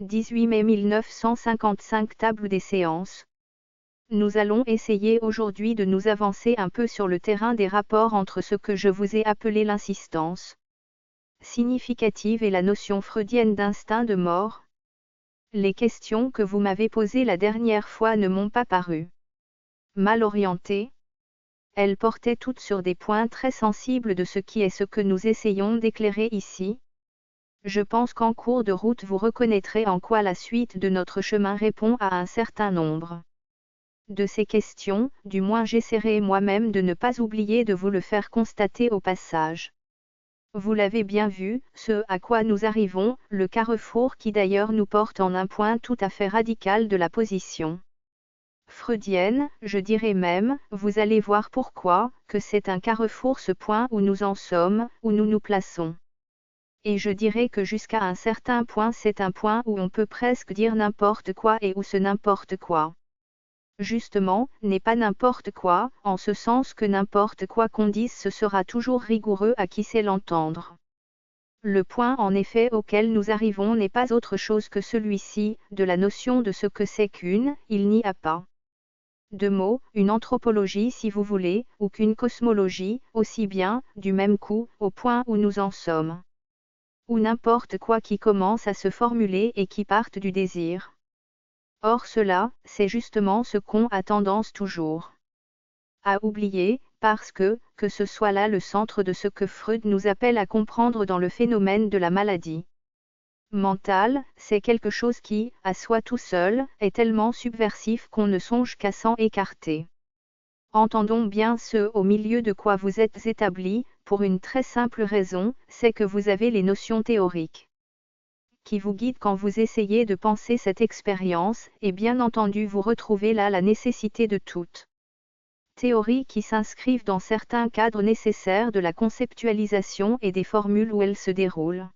18 mai 1955 Table des séances. Nous allons essayer aujourd'hui de nous avancer un peu sur le terrain des rapports entre ce que je vous ai appelé l'insistance significative et la notion freudienne d'instinct de mort. Les questions que vous m'avez posées la dernière fois ne m'ont pas paru mal orientées. Elles portaient toutes sur des points très sensibles de ce qui est ce que nous essayons d'éclairer ici. Je pense qu'en cours de route vous reconnaîtrez en quoi la suite de notre chemin répond à un certain nombre de ces questions, du moins j'essaierai moi-même de ne pas oublier de vous le faire constater au passage. Vous l'avez bien vu, ce à quoi nous arrivons, le carrefour qui d'ailleurs nous porte en un point tout à fait radical de la position freudienne, je dirais même, vous allez voir pourquoi, que c'est un carrefour ce point où nous en sommes, où nous nous plaçons. Et je dirais que jusqu'à un certain point c'est un point où on peut presque dire n'importe quoi et où ce n'importe quoi, justement, n'est pas n'importe quoi, en ce sens que n'importe quoi qu'on dise ce sera toujours rigoureux à qui sait l'entendre. Le point en effet auquel nous arrivons n'est pas autre chose que celui-ci, de la notion de ce que c'est qu'une, il n'y a pas de mots, une anthropologie si vous voulez, ou qu'une cosmologie, aussi bien, du même coup, au point où nous en sommes. Ou n'importe quoi qui commence à se formuler et qui parte du désir. Or cela, c'est justement ce qu'on a tendance toujours à oublier, parce que ce soit là le centre de ce que Freud nous appelle à comprendre dans le phénomène de la maladie mentale, c'est quelque chose qui, à soi tout seul, est tellement subversif qu'on ne songe qu'à s'en écarter. Entendons bien ce au milieu de quoi vous êtes établi, pour une très simple raison, c'est que vous avez les notions théoriques qui vous guident quand vous essayez de penser cette expérience, et bien entendu vous retrouvez là la nécessité de toute théorie qui s'inscrivent dans certains cadres nécessaires de la conceptualisation et des formules où elles se déroulent.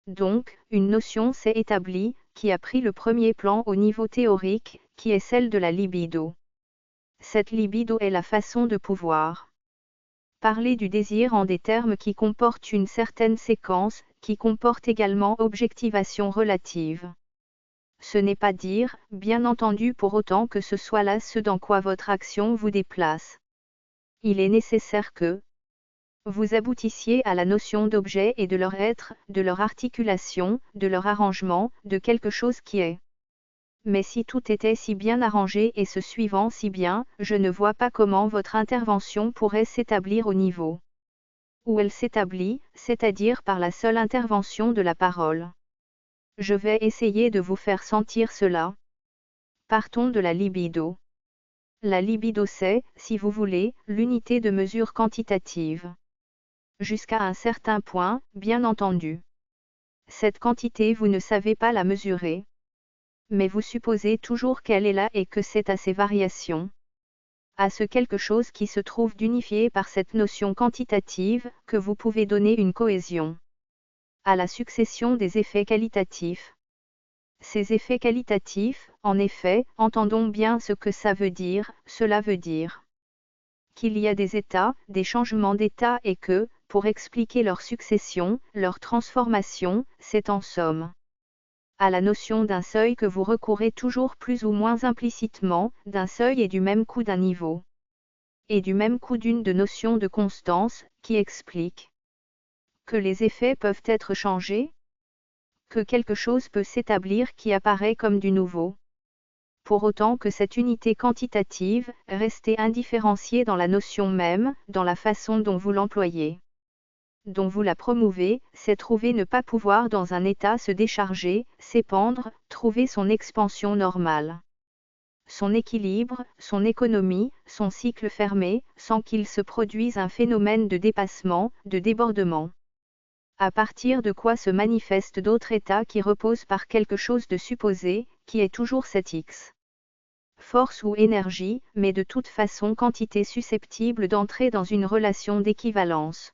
Donc, une notion s'est établie, qui a pris le premier plan au niveau théorique, qui est celle de la libido. Cette libido est la façon de pouvoir parler du désir en des termes qui comportent une certaine séquence, qui comportent également objectivation relative. Ce n'est pas dire, bien entendu pour autant que ce soit là ce dans quoi votre action vous déplace. Il est nécessaire que vous aboutissiez à la notion d'objet et de leur être, de leur articulation, de leur arrangement, de quelque chose qui est. Mais si tout était si bien arrangé et ce suivant si bien, je ne vois pas comment votre intervention pourrait s'établir au niveau où elle s'établit, c'est-à-dire par la seule intervention de la parole. Je vais essayer de vous faire sentir cela. Partons de la libido. La libido c'est, si vous voulez, l'unité de mesure quantitative. Jusqu'à un certain point, bien entendu. Cette quantité vous ne savez pas la mesurer. Mais vous supposez toujours qu'elle est là et que c'est à ces variations, à ce quelque chose qui se trouve d'unifié par cette notion quantitative, que vous pouvez donner une cohésion à la succession des effets qualitatifs. Ces effets qualitatifs, en effet, entendons bien ce que ça veut dire, cela veut dire qu'il y a des états, des changements d'état et que, pour expliquer leur succession, leur transformation, c'est en somme à la notion d'un seuil que vous recourez toujours plus ou moins implicitement, d'un seuil et du même coup d'un niveau. Et du même coup d'une de notion de constance, qui explique que les effets peuvent être changés, que quelque chose peut s'établir qui apparaît comme du nouveau. Pour autant que cette unité quantitative, restée indifférenciée dans la notion même, dans la façon dont vous l'employez, dont vous la promouvez, c'est trouver ne pas pouvoir dans un état se décharger, s'épandre, trouver son expansion normale, son équilibre, son économie, son cycle fermé, sans qu'il se produise un phénomène de dépassement, de débordement. À partir de quoi se manifestent d'autres états qui reposent par quelque chose de supposé, qui est toujours cette X. Force ou énergie, mais de toute façon quantité susceptible d'entrer dans une relation d'équivalence.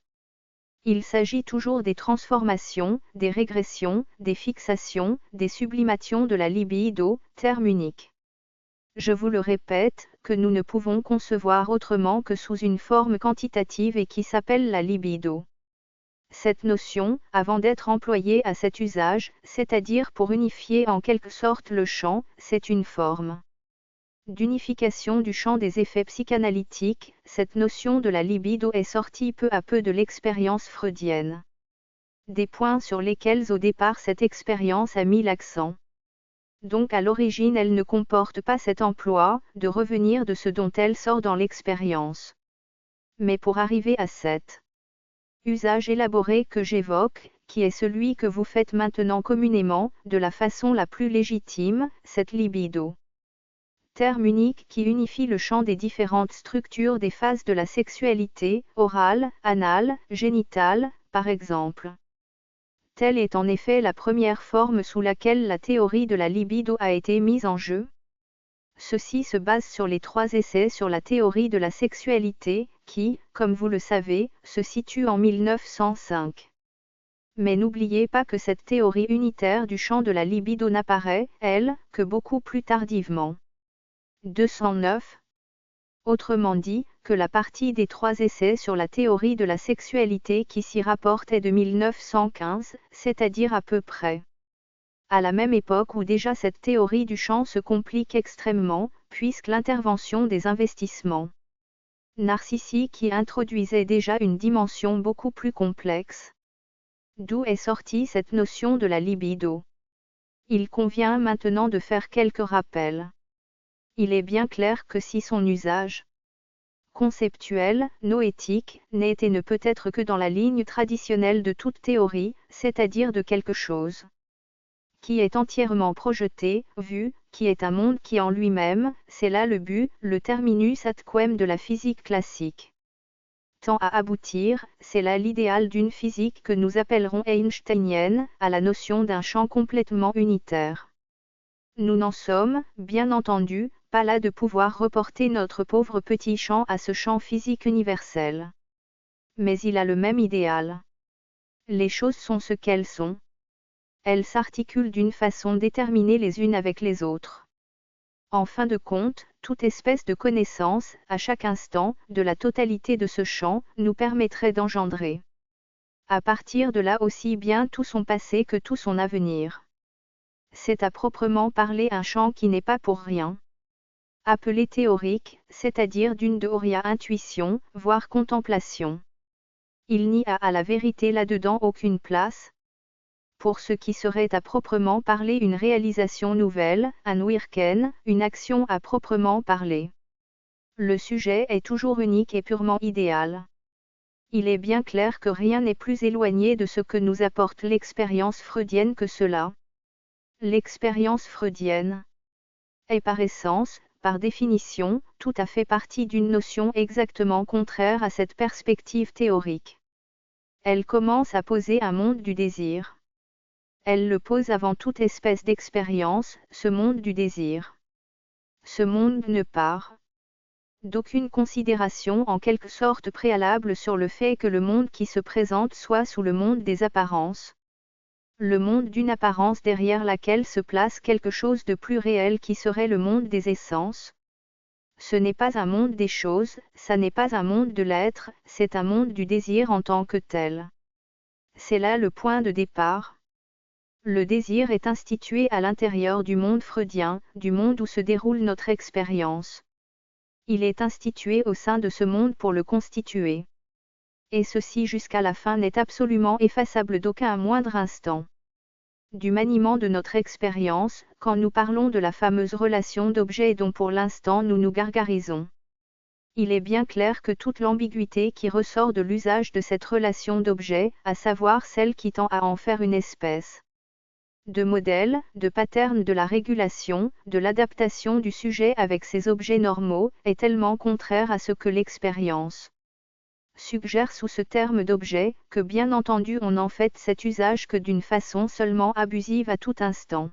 Il s'agit toujours des transformations, des régressions, des fixations, des sublimations de la libido, terme unique. Je vous le répète, que nous ne pouvons concevoir autrement que sous une forme quantitative et qui s'appelle la libido. Cette notion, avant d'être employée à cet usage, c'est-à-dire pour unifier en quelque sorte le champ, c'est une forme d'unification du champ des effets psychanalytiques. Cette notion de la libido est sortie peu à peu de l'expérience freudienne. Des points sur lesquels au départ cette expérience a mis l'accent. Donc à l'origine elle ne comporte pas cet emploi, de revenir de ce dont elle sort dans l'expérience. Mais pour arriver à cet usage élaboré que j'évoque, qui est celui que vous faites maintenant communément, de la façon la plus légitime, cette libido. Terme unique qui unifie le champ des différentes structures des phases de la sexualité, orale, anale, génitale, par exemple. Telle est en effet la première forme sous laquelle la théorie de la libido a été mise en jeu. Ceci se base sur les 3 essais sur la théorie de la sexualité, qui, comme vous le savez, se situe en 1905. Mais n'oubliez pas que cette théorie unitaire du champ de la libido n'apparaît, elle, que beaucoup plus tardivement. 209. Autrement dit, que la partie des 3 essais sur la théorie de la sexualité qui s'y rapporte est de 1915, c'est-à-dire à peu près à la même époque où déjà cette théorie du champ se complique extrêmement, puisque l'intervention des investissements narcissiques y introduisait déjà une dimension beaucoup plus complexe. D'où est sortie cette notion de la libido. Il convient maintenant de faire quelques rappels. Il est bien clair que si son usage conceptuel, noétique, n'est et ne peut être que dans la ligne traditionnelle de toute théorie, c'est-à-dire de quelque chose qui est entièrement projeté, vu, qui est un monde qui en lui-même, c'est là le but, le terminus ad quem de la physique classique. Tend à aboutir, c'est là l'idéal d'une physique que nous appellerons einsteinienne, à la notion d'un champ complètement unitaire. Nous n'en sommes, bien entendu, pas là de pouvoir reporter notre pauvre petit champ à ce champ physique universel. Mais il a le même idéal. Les choses sont ce qu'elles sont. Elles s'articulent d'une façon déterminée les unes avec les autres. En fin de compte, toute espèce de connaissance, à chaque instant, de la totalité de ce champ, nous permettrait d'engendrer, à partir de là aussi bien tout son passé que tout son avenir. C'est à proprement parler un champ qui n'est pas pour rien appelé théorique, c'est-à-dire d'une dhoria intuition, voire contemplation. Il n'y a à la vérité là-dedans aucune place pour ce qui serait à proprement parler une réalisation nouvelle, un wirken, une action à proprement parler. Le sujet est toujours unique et purement idéal. Il est bien clair que rien n'est plus éloigné de ce que nous apporte l'expérience freudienne que cela. L'expérience freudienne est par essence, par définition, tout à fait partie d'une notion exactement contraire à cette perspective théorique. Elle commence à poser un monde du désir. Elle le pose avant toute espèce d'expérience, ce monde du désir. Ce monde ne part d'aucune considération en quelque sorte préalable sur le fait que le monde qui se présente soit sous le monde des apparences. Le monde d'une apparence derrière laquelle se place quelque chose de plus réel qui serait le monde des essences. Ce n'est pas un monde des choses, ça n'est pas un monde de l'être, c'est un monde du désir en tant que tel. C'est là le point de départ. Le désir est institué à l'intérieur du monde freudien, du monde où se déroule notre expérience. Il est institué au sein de ce monde pour le constituer. Et ceci jusqu'à la fin n'est absolument effaçable d'aucun moindre instant. Du maniement de notre expérience, quand nous parlons de la fameuse relation d'objet dont pour l'instant nous nous gargarisons. Il est bien clair que toute l'ambiguïté qui ressort de l'usage de cette relation d'objet, à savoir celle qui tend à en faire une espèce de modèle, de pattern de la régulation, de l'adaptation du sujet avec ses objets normaux, est tellement contraire à ce que l'expérience suggère sous ce terme d'objet, que bien entendu on n'en fait cet usage que d'une façon seulement abusive à tout instant.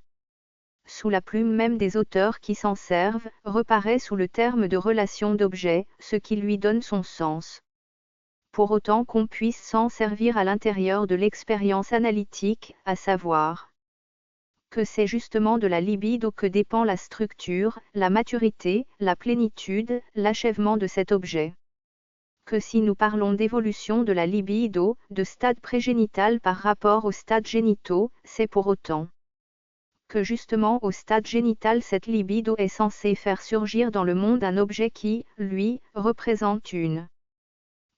Sous la plume même des auteurs qui s'en servent, reparaît sous le terme de relation d'objet, ce qui lui donne son sens. Pour autant qu'on puisse s'en servir à l'intérieur de l'expérience analytique, à savoir que c'est justement de la libido que dépend la structure, la maturité, la plénitude, l'achèvement de cet objet. Que si nous parlons d'évolution de la libido, de stade prégénital par rapport aux stades génitaux, c'est pour autant que justement au stade génital cette libido est censée faire surgir dans le monde un objet qui, lui, représente une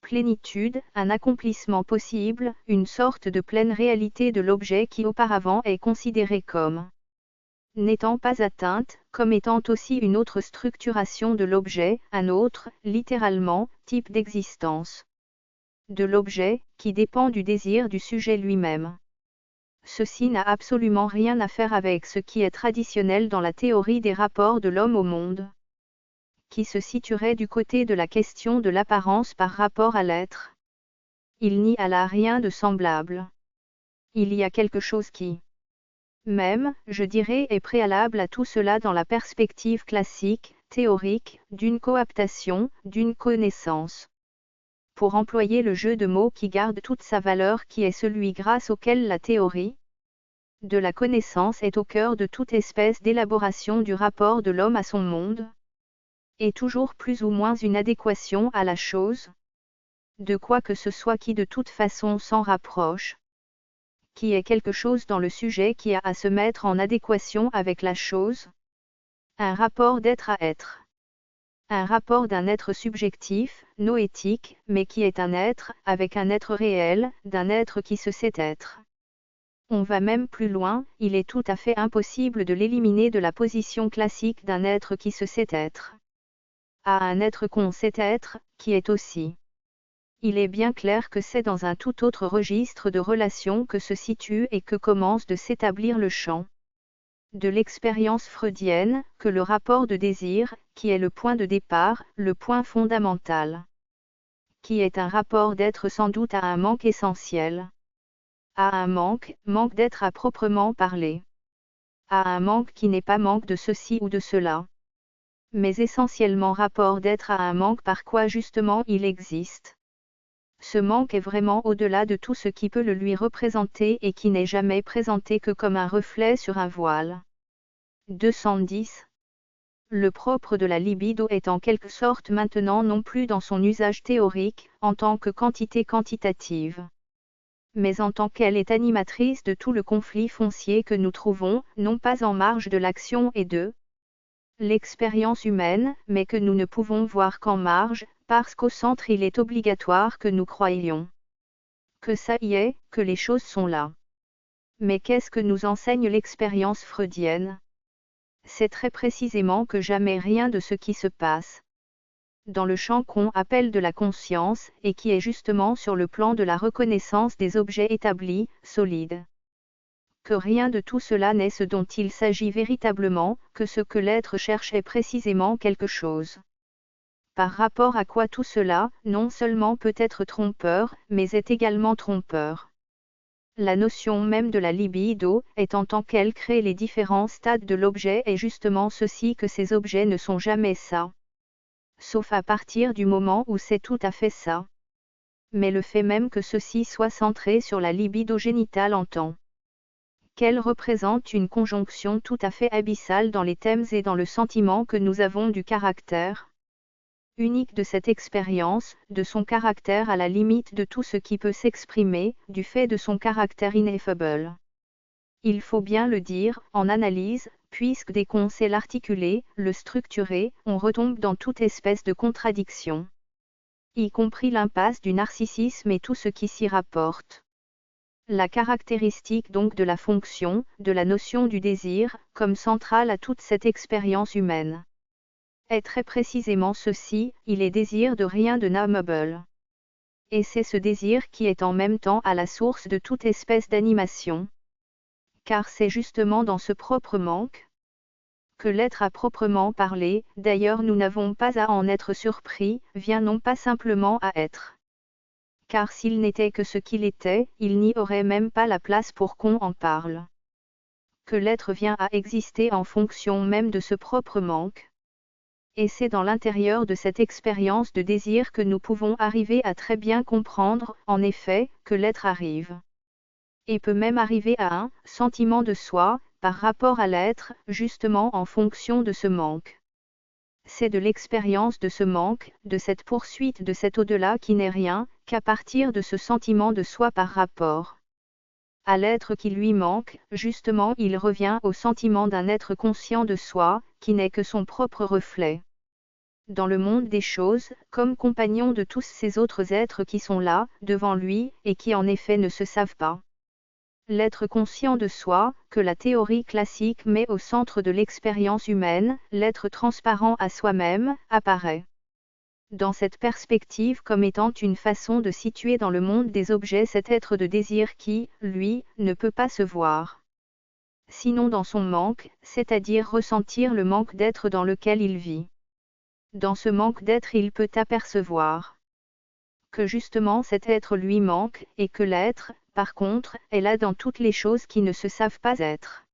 plénitude, un accomplissement possible, une sorte de pleine réalité de l'objet qui auparavant est considéré comme n'étant pas atteinte, comme étant aussi une autre structuration de l'objet, un autre, littéralement, type d'existence de l'objet, qui dépend du désir du sujet lui-même. Ceci n'a absolument rien à faire avec ce qui est traditionnel dans la théorie des rapports de l'homme au monde, qui se situerait du côté de la question de l'apparence par rapport à l'être. Il n'y a là rien de semblable. Il y a quelque chose qui, même, je dirais, est préalable à tout cela dans la perspective classique, théorique, d'une coaptation, d'une connaissance. Pour employer le jeu de mots qui garde toute sa valeur qui est celui grâce auquel la théorie de la connaissance est au cœur de toute espèce d'élaboration du rapport de l'homme à son monde, et toujours plus ou moins une adéquation à la chose, de quoi que ce soit qui de toute façon s'en rapproche, qui est quelque chose dans le sujet qui a à se mettre en adéquation avec la chose, un rapport d'être à être. Un rapport d'un être subjectif, noétique, mais qui est un être, avec un être réel, d'un être qui se sait être. On va même plus loin, il est tout à fait impossible de l'éliminer de la position classique d'un être qui se sait être à un être qu'on sait être, qui est aussi. Il est bien clair que c'est dans un tout autre registre de relations que se situe et que commence de s'établir le champ de l'expérience freudienne, que le rapport de désir, qui est le point de départ, le point fondamental. Qui est un rapport d'être sans doute à un manque essentiel. À un manque d'être à proprement parler. À un manque qui n'est pas manque de ceci ou de cela. Mais essentiellement rapport d'être à un manque par quoi justement il existe. Ce manque est vraiment au-delà de tout ce qui peut le lui représenter et qui n'est jamais présenté que comme un reflet sur un voile. 210. Le propre de la libido est en quelque sorte maintenant non plus dans son usage théorique, en tant que quantité quantitative, mais en tant qu'elle est animatrice de tout le conflit foncier que nous trouvons, non pas en marge de l'action et de l'expérience humaine, mais que nous ne pouvons voir qu'en marge, parce qu'au centre il est obligatoire que nous croyions que ça y est, que les choses sont là. Mais qu'est-ce que nous enseigne l'expérience freudienne ? C'est très précisément que jamais rien de ce qui se passe dans le champ qu'on appelle de la conscience, et qui est justement sur le plan de la reconnaissance des objets établis, solides. Que rien de tout cela n'est ce dont il s'agit véritablement, que ce que l'être cherche est précisément quelque chose. Par rapport à quoi tout cela, non seulement peut être trompeur, mais est également trompeur. La notion même de la libido, est en tant qu'elle crée les différents stades de l'objet est justement ceci que ces objets ne sont jamais ça. Sauf à partir du moment où c'est tout à fait ça. Mais le fait même que ceci soit centré sur la libido génitale en tant qu'elle représente une conjonction tout à fait abyssale dans les thèmes et dans le sentiment que nous avons du caractère unique de cette expérience, de son caractère à la limite de tout ce qui peut s'exprimer, du fait de son caractère ineffable. Il faut bien le dire, en analyse, puisque dès qu'on sait l'articuler, le structurer, on retombe dans toute espèce de contradiction. Y compris l'impasse du narcissisme et tout ce qui s'y rapporte. La caractéristique donc de la fonction, de la notion du désir, comme centrale à toute cette expérience humaine, est très précisément ceci, il est désir de rien de nommable. Et c'est ce désir qui est en même temps à la source de toute espèce d'animation. Car c'est justement dans ce propre manque que l'être à proprement parler, d'ailleurs nous n'avons pas à en être surpris, vient non pas simplement à être. Car s'il n'était que ce qu'il était, il n'y aurait même pas la place pour qu'on en parle. Que l'être vient à exister en fonction même de ce propre manque. Et c'est dans l'intérieur de cette expérience de désir que nous pouvons arriver à très bien comprendre, en effet, que l'être arrive. Et peut même arriver à un sentiment de soi, par rapport à l'être, justement en fonction de ce manque. c'est de l'expérience de ce manque, de cette poursuite de cet au-delà qui n'est rien, qu'à partir de ce sentiment de soi par rapport à l'être qui lui manque, justement il revient au sentiment d'un être conscient de soi, qui n'est que son propre reflet. Dans le monde des choses, comme compagnon de tous ces autres êtres qui sont là, devant lui, et qui en effet ne se savent pas. L'être conscient de soi, que la théorie classique met au centre de l'expérience humaine, l'être transparent à soi-même, apparaît dans cette perspective comme étant une façon de situer dans le monde des objets cet être de désir qui, lui, ne peut pas se voir. Sinon dans son manque, c'est-à-dire ressentir le manque d'être dans lequel il vit. Dans ce manque d'être il peut apercevoir que justement cet être lui manque, et que l'être, par contre, est là dans toutes les choses qui ne se savent pas être.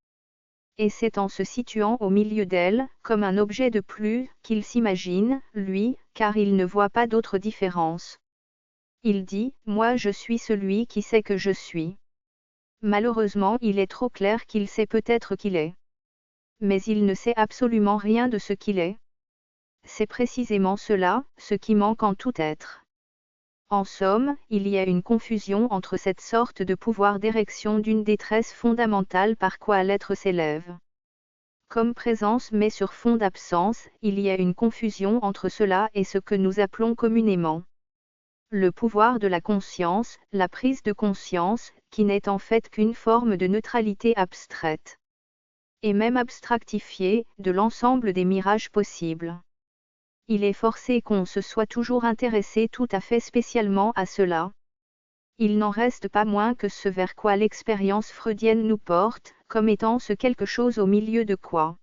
Et c'est en se situant au milieu d'elles, comme un objet de plus, qu'il s'imagine, lui, car il ne voit pas d'autre différence. Il dit, moi je suis celui qui sait que je suis. Malheureusement il est trop clair qu'il sait peut-être qu'il est. Mais il ne sait absolument rien de ce qu'il est. C'est précisément cela, ce qui manque en tout être. En somme, il y a une confusion entre cette sorte de pouvoir d'érection d'une détresse fondamentale par quoi l'être s'élève comme présence mais sur fond d'absence, il y a une confusion entre cela et ce que nous appelons communément le pouvoir de la conscience, la prise de conscience, qui n'est en fait qu'une forme de neutralité abstraite et même abstractifiée, de l'ensemble des mirages possibles. Il est forcé qu'on se soit toujours intéressé tout à fait spécialement à cela. Il n'en reste pas moins que ce vers quoi l'expérience freudienne nous porte, comme étant ce quelque chose au milieu de quoi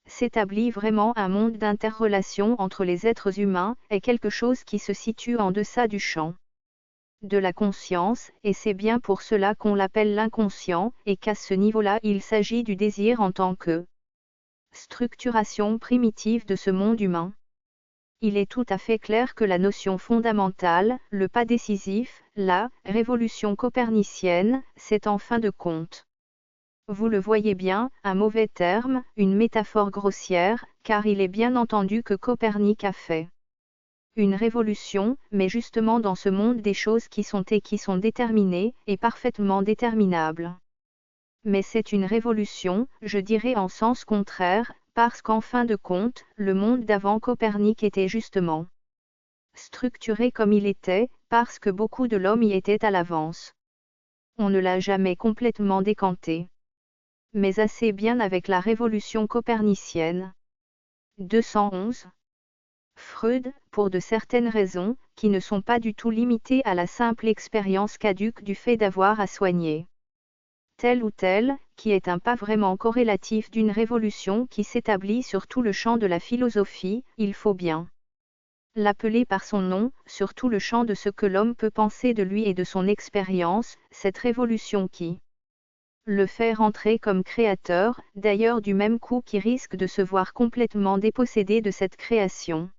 s'établit vraiment un monde d'interrelation entre les êtres humains, est quelque chose qui se situe en deçà du champ de la conscience, et c'est bien pour cela qu'on l'appelle l'inconscient, et qu'à ce niveau-là il s'agit du désir en tant que structuration primitive de ce monde humain. Il est tout à fait clair que la notion fondamentale, le pas décisif, la révolution copernicienne, c'est en fin de compte. Vous le voyez bien, un mauvais terme, une métaphore grossière, car il est bien entendu que Copernic a fait une révolution, mais justement dans ce monde des choses qui sont et qui sont déterminées, et parfaitement déterminables. Mais c'est une révolution, je dirais en sens contraire, parce qu'en fin de compte, le monde d'avant Copernic était justement structuré comme il était, parce que beaucoup de l'homme y était à l'avance. On ne l'a jamais complètement décanté. Mais assez bien avec la révolution copernicienne. 211. Freud, pour de certaines raisons, qui ne sont pas du tout limitées à la simple expérience caduque du fait d'avoir à soigner tel ou tel, qui est un pas vraiment corrélatif d'une révolution qui s'établit sur tout le champ de la philosophie, il faut bien l'appeler par son nom, sur tout le champ de ce que l'homme peut penser de lui et de son expérience, cette révolution qui le fait rentrer comme créateur, d'ailleurs du même coup qui risque de se voir complètement dépossédé de cette création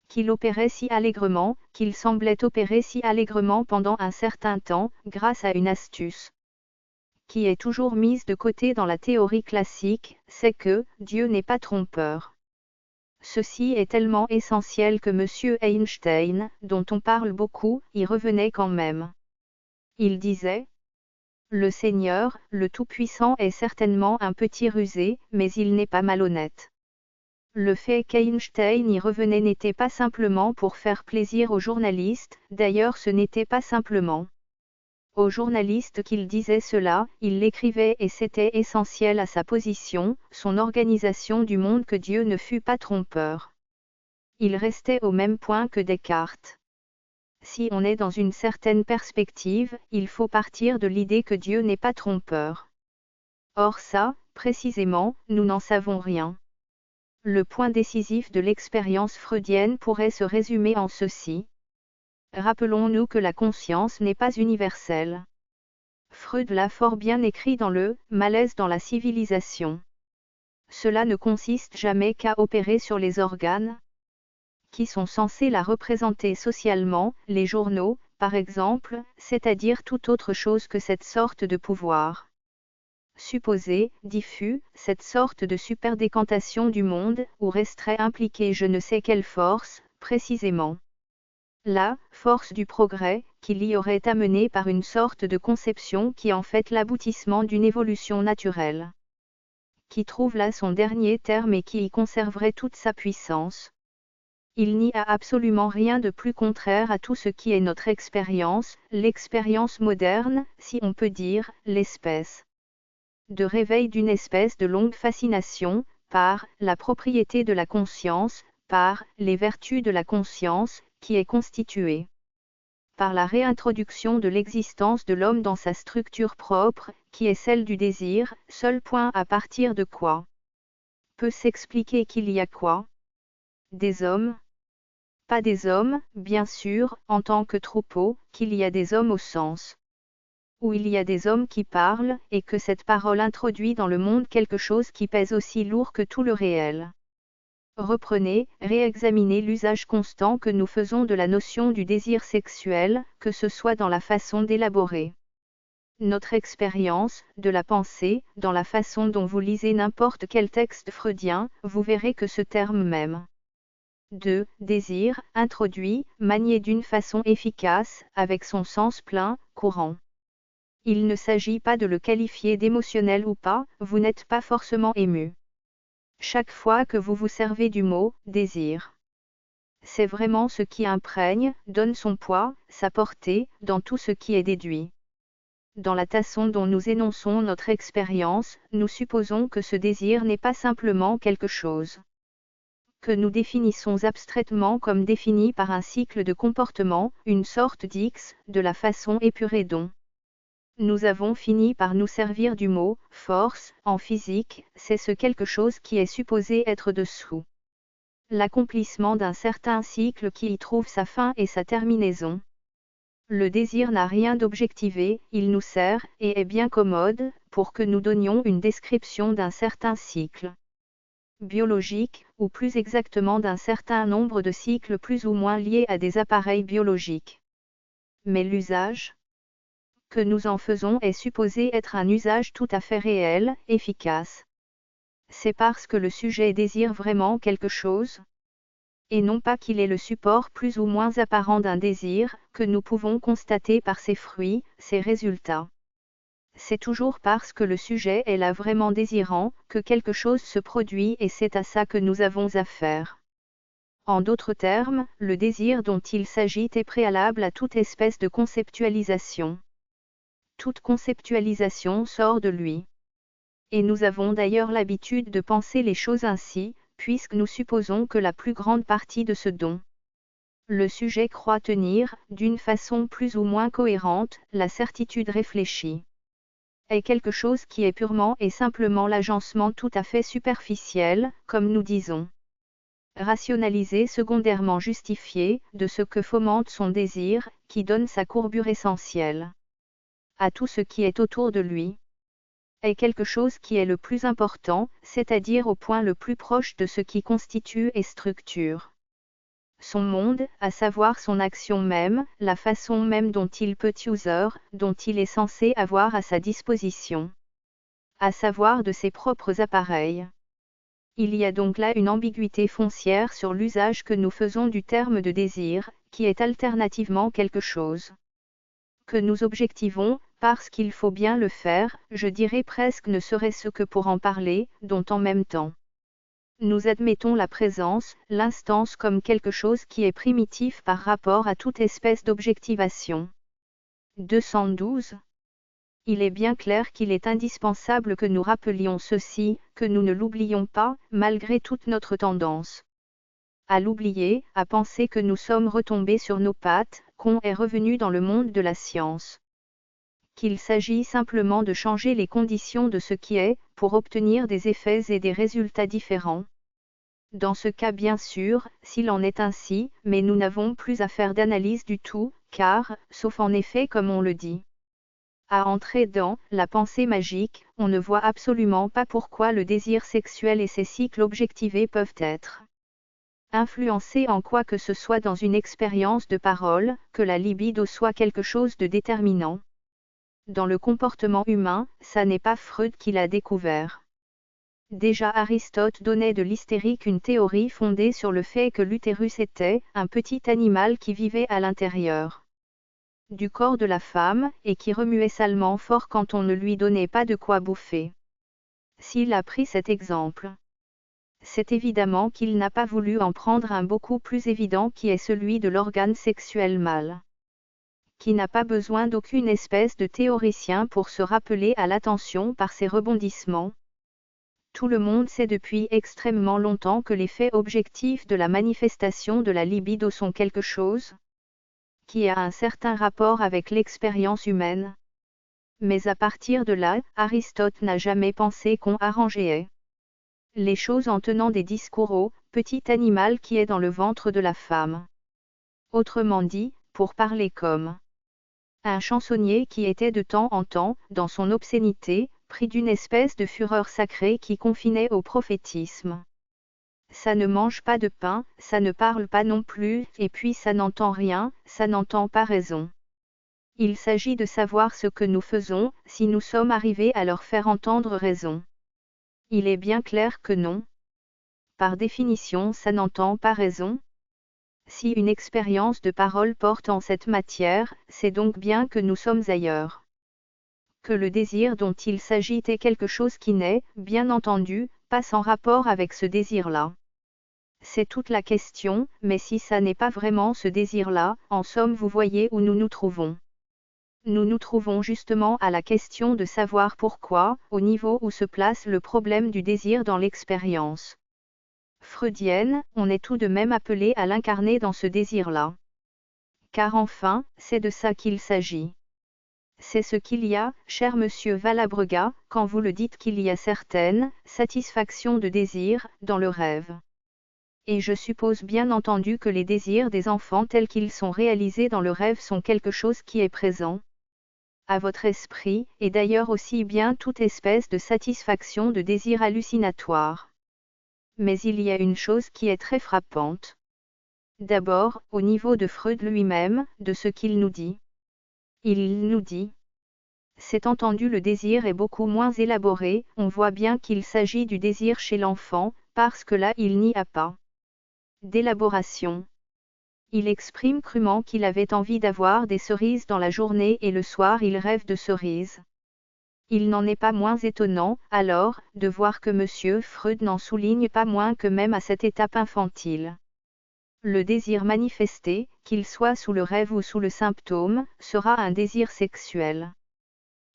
qu'il opérait si allègrement, qu'il semblait opérer si allègrement pendant un certain temps, grâce à une astuce qui est toujours mise de côté dans la théorie classique, c'est que Dieu n'est pas trompeur. Ceci est tellement essentiel que M. Einstein, dont on parle beaucoup, y revenait quand même. Il disait: le Seigneur, le Tout-Puissant est certainement un petit rusé, mais il n'est pas malhonnête. Le fait qu'Einstein y revenait n'était pas simplement pour faire plaisir aux journalistes, d'ailleurs ce n'était pas simplement aux journalistes qu'il disait cela, il l'écrivait et c'était essentiel à sa position, son organisation du monde que Dieu ne fût pas trompeur. Il restait au même point que Descartes. Si on est dans une certaine perspective, il faut partir de l'idée que Dieu n'est pas trompeur. Or ça, précisément, nous n'en savons rien. Le point décisif de l'expérience freudienne pourrait se résumer en ceci. Rappelons-nous que la conscience n'est pas universelle. Freud l'a fort bien écrit dans le « Malaise dans la civilisation ». Cela ne consiste jamais qu'à opérer sur les organes qui sont censés la représenter socialement, les journaux, par exemple, c'est-à-dire toute autre chose que cette sorte de pouvoir supposé, diffus, cette sorte de superdécantation du monde, où resterait impliquée je ne sais quelle force, précisément. La force du progrès, qui l'y aurait amené par une sorte de conception qui est en fait l'aboutissement d'une évolution naturelle. Qui trouve là son dernier terme et qui y conserverait toute sa puissance. Il n'y a absolument rien de plus contraire à tout ce qui est notre expérience, l'expérience moderne, si on peut dire, l'espèce de réveil d'une espèce de longue fascination, par la propriété de la conscience, par les vertus de la conscience, qui est constituée par la réintroduction de l'existence de l'homme dans sa structure propre, qui est celle du désir, seul point à partir de quoi peut s'expliquer qu'il y a quoi? Des hommes? Pas des hommes, bien sûr, en tant que troupeau, qu'il y a des hommes au sens où il y a des hommes qui parlent, et que cette parole introduit dans le monde quelque chose qui pèse aussi lourd que tout le réel. Reprenez, réexaminez l'usage constant que nous faisons de la notion du désir sexuel, que ce soit dans la façon d'élaborer notre expérience, de la pensée, dans la façon dont vous lisez n'importe quel texte freudien, vous verrez que ce terme même de désir, introduit, manié d'une façon efficace, avec son sens plein, courant. Il ne s'agit pas de le qualifier d'émotionnel ou pas, vous n'êtes pas forcément ému. Chaque fois que vous vous servez du mot « désir », c'est vraiment ce qui imprègne, donne son poids, sa portée, dans tout ce qui est déduit. Dans la façon dont nous énonçons notre expérience, nous supposons que ce désir n'est pas simplement quelque chose que nous définissons abstraitement comme défini par un cycle de comportement, une sorte d'X, de la façon épurée dont nous avons fini par nous servir du mot « force » en physique, c'est ce quelque chose qui est supposé être dessous l'accomplissement d'un certain cycle qui y trouve sa fin et sa terminaison. Le désir n'a rien d'objectivé, il nous sert, et est bien commode, pour que nous donnions une description d'un certain cycle biologique, ou plus exactement d'un certain nombre de cycles plus ou moins liés à des appareils biologiques. Mais l'usage que nous en faisons est supposé être un usage tout à fait réel, efficace. C'est parce que le sujet désire vraiment quelque chose, et non pas qu'il est le support plus ou moins apparent d'un désir, que nous pouvons constater par ses fruits, ses résultats. C'est toujours parce que le sujet est là vraiment désirant, que quelque chose se produit et c'est à ça que nous avons affaire. En d'autres termes, le désir dont il s'agit est préalable à toute espèce de conceptualisation. Toute conceptualisation sort de lui. Et nous avons d'ailleurs l'habitude de penser les choses ainsi, puisque nous supposons que la plus grande partie de ce dont le sujet croit tenir, d'une façon plus ou moins cohérente, la certitude réfléchie est quelque chose qui est purement et simplement l'agencement tout à fait superficiel, comme nous disons. Rationalisé secondairement justifié, de ce que fomente son désir, qui donne sa courbure essentielle à tout ce qui est autour de lui, est quelque chose qui est le plus important, c'est-à-dire au point le plus proche de ce qui constitue et structure son monde, à savoir son action même, la façon même dont il peut user, dont il est censé avoir à sa disposition, à savoir de ses propres appareils. Il y a donc là une ambiguïté foncière sur l'usage que nous faisons du terme de désir, qui est alternativement quelque chose que nous objectivons, parce qu'il faut bien le faire, je dirais presque ne serait-ce que pour en parler, dont en même temps nous admettons la présence, l'instance comme quelque chose qui est primitif par rapport à toute espèce d'objectivation. 212. Il est bien clair qu'il est indispensable que nous rappelions ceci, que nous ne l'oublions pas, malgré toute notre tendance à l'oublier, à penser que nous sommes retombés sur nos pattes, qu'on est revenu dans le monde de la science. Qu'il s'agit simplement de changer les conditions de ce qui est, pour obtenir des effets et des résultats différents. Dans ce cas bien sûr, s'il en est ainsi, mais nous n'avons plus à faire d'analyse du tout, car, sauf en effet comme on le dit, à entrer dans la pensée magique, on ne voit absolument pas pourquoi le désir sexuel et ses cycles objectivés peuvent être influencés en quoi que ce soit dans une expérience de parole, que la libido soit quelque chose de déterminant. Dans le comportement humain, ça n'est pas Freud qui l'a découvert. Déjà Aristote donnait de l'hystérique une théorie fondée sur le fait que l'utérus était un petit animal qui vivait à l'intérieur du corps de la femme, et qui remuait salement fort quand on ne lui donnait pas de quoi bouffer. S'il a pris cet exemple, c'est évidemment qu'il n'a pas voulu en prendre un beaucoup plus évident qui est celui de l'organe sexuel mâle, qui n'a pas besoin d'aucune espèce de théoricien pour se rappeler à l'attention par ses rebondissements. Tout le monde sait depuis extrêmement longtemps que les faits objectifs de la manifestation de la libido sont quelque chose qui a un certain rapport avec l'expérience humaine. Mais à partir de là, Aristote n'a jamais pensé qu'on arrangeait les choses en tenant des discours au petit animal qui est dans le ventre de la femme. Autrement dit, pour parler comme un chansonnier qui était de temps en temps, dans son obscénité, pris d'une espèce de fureur sacrée qui confinait au prophétisme. Ça ne mange pas de pain, ça ne parle pas non plus, et puis ça n'entend rien, ça n'entend pas raison. Il s'agit de savoir ce que nous faisons, si nous sommes arrivés à leur faire entendre raison. Il est bien clair que non. Par définition, ça n'entend pas raison. Si une expérience de parole porte en cette matière, c'est donc bien que nous sommes ailleurs. Que le désir dont il s'agit est quelque chose qui n'est, bien entendu, pas sans rapport avec ce désir-là. C'est toute la question, mais si ça n'est pas vraiment ce désir-là, en somme vous voyez où nous nous trouvons. Nous nous trouvons justement à la question de savoir pourquoi, au niveau où se place le problème du désir dans l'expérience freudienne, on est tout de même appelé à l'incarner dans ce désir-là. Car enfin, c'est de ça qu'il s'agit. C'est ce qu'il y a, cher monsieur Valabrega, quand vous le dites qu'il y a certaines satisfactions de désir dans le rêve. Et je suppose bien entendu que les désirs des enfants tels qu'ils sont réalisés dans le rêve sont quelque chose qui est présent à votre esprit, et d'ailleurs aussi bien toute espèce de satisfaction de désir hallucinatoire. Mais il y a une chose qui est très frappante. D'abord, au niveau de Freud lui-même, de ce qu'il nous dit. Il nous dit. C'est entendu, le désir est beaucoup moins élaboré, on voit bien qu'il s'agit du désir chez l'enfant, parce que là il n'y a pas d'élaboration. Il exprime crûment qu'il avait envie d'avoir des cerises dans la journée et le soir il rêve de cerises. Il n'en est pas moins étonnant, alors, de voir que M. Freud n'en souligne pas moins que même à cette étape infantile. Le désir manifesté, qu'il soit sous le rêve ou sous le symptôme, sera un désir sexuel.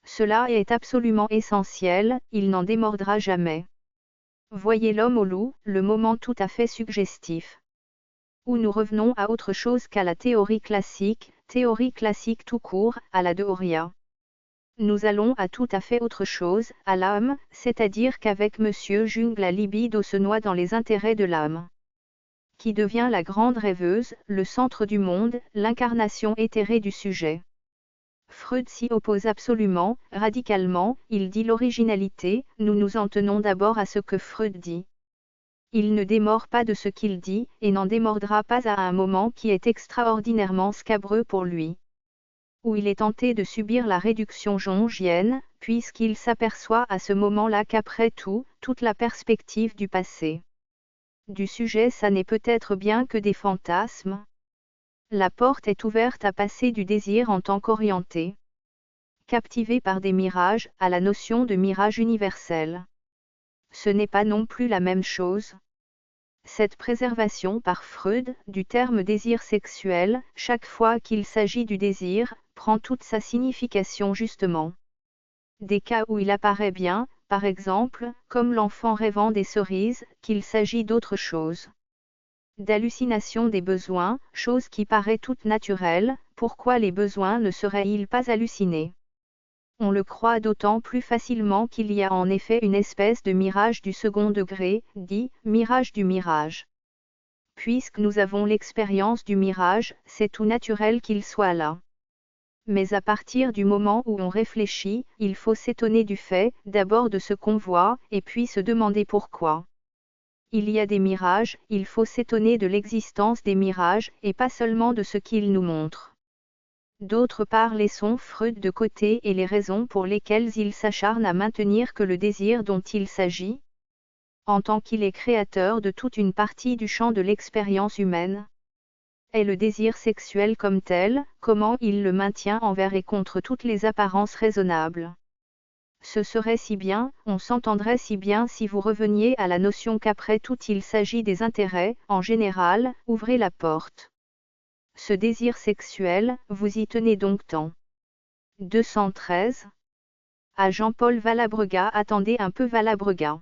Cela est absolument essentiel, il n'en démordra jamais. Voyez l'homme au loup, le moment tout à fait suggestif. Où nous revenons à autre chose qu'à la théorie classique tout court, à la théoria. Nous allons à tout à fait autre chose, à l'âme, c'est-à-dire qu'avec M. Jung la libido se noie dans les intérêts de l'âme, qui devient la grande rêveuse, le centre du monde, l'incarnation éthérée du sujet. Freud s'y oppose absolument, radicalement, il dit l'originalité, nous nous en tenons d'abord à ce que Freud dit. Il ne démord pas de ce qu'il dit, et n'en démordra pas à un moment qui est extraordinairement scabreux pour lui, où il est tenté de subir la réduction jungienne, puisqu'il s'aperçoit à ce moment-là qu'après tout, toute la perspective du passé, du sujet, ça n'est peut-être bien que des fantasmes. La porte est ouverte à passer du désir en tant qu'orienté, captivé par des mirages, à la notion de mirage universel. Ce n'est pas non plus la même chose. Cette préservation par Freud du terme désir sexuel, chaque fois qu'il s'agit du désir, prend toute sa signification justement. Des cas où il apparaît bien, par exemple, comme l'enfant rêvant des cerises, qu'il s'agit d'autre chose. D'hallucination des besoins, chose qui paraît toute naturelle, pourquoi les besoins ne seraient-ils pas hallucinés ? On le croit d'autant plus facilement qu'il y a en effet une espèce de mirage du second degré, dit « mirage du mirage ». Puisque nous avons l'expérience du mirage, c'est tout naturel qu'il soit là. Mais à partir du moment où on réfléchit, il faut s'étonner du fait, d'abord de ce qu'on voit, et puis se demander pourquoi. Il y a des mirages, il faut s'étonner de l'existence des mirages, et pas seulement de ce qu'ils nous montrent. D'autre part, laissons Freud de côté et les raisons pour lesquelles il s'acharne à maintenir que le désir dont il s'agit, en tant qu'il est créateur de toute une partie du champ de l'expérience humaine, est le désir sexuel comme tel, comment il le maintient envers et contre toutes les apparences raisonnables. Ce serait si bien, on s'entendrait si bien si vous reveniez à la notion qu'après tout il s'agit des intérêts, en général, ouvrez la porte. Ce désir sexuel, vous y tenez donc tant. 213. À Jean-Paul Valabrega. Attendez un peu Valabrega.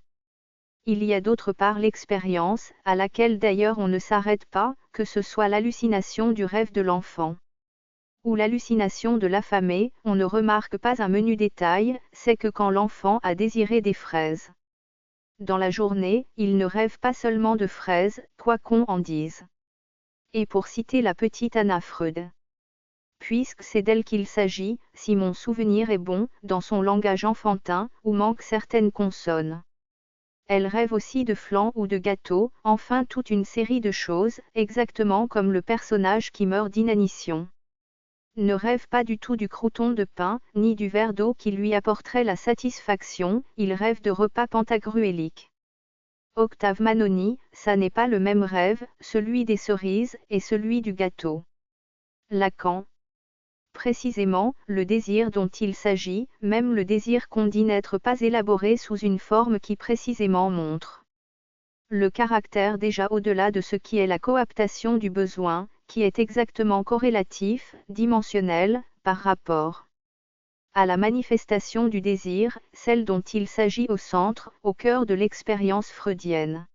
Il y a d'autre part l'expérience, à laquelle d'ailleurs on ne s'arrête pas, que ce soit l'hallucination du rêve de l'enfant ou l'hallucination de l'affamé, on ne remarque pas un menu détail, c'est que quand l'enfant a désiré des fraises dans la journée, il ne rêve pas seulement de fraises, quoi qu'on en dise. Et pour citer la petite Anna Freud, puisque c'est d'elle qu'il s'agit, si mon souvenir est bon, dans son langage enfantin, où manquent certaines consonnes, elle rêve aussi de flan ou de gâteau, enfin toute une série de choses, exactement comme le personnage qui meurt d'inanition ne rêve pas du tout du crouton de pain, ni du verre d'eau qui lui apporterait la satisfaction, il rêve de repas pentagruéliques. Octave Manoni, ça n'est pas le même rêve, celui des cerises, et celui du gâteau. Lacan. Précisément, le désir dont il s'agit, même le désir qu'on dit n'être pas élaboré sous une forme qui précisément montre le caractère déjà au-delà de ce qui est la coaptation du besoin, qui est exactement corrélatif, dimensionnel, par rapport à la manifestation du désir, celle dont il s'agit au centre, au cœur de l'expérience freudienne.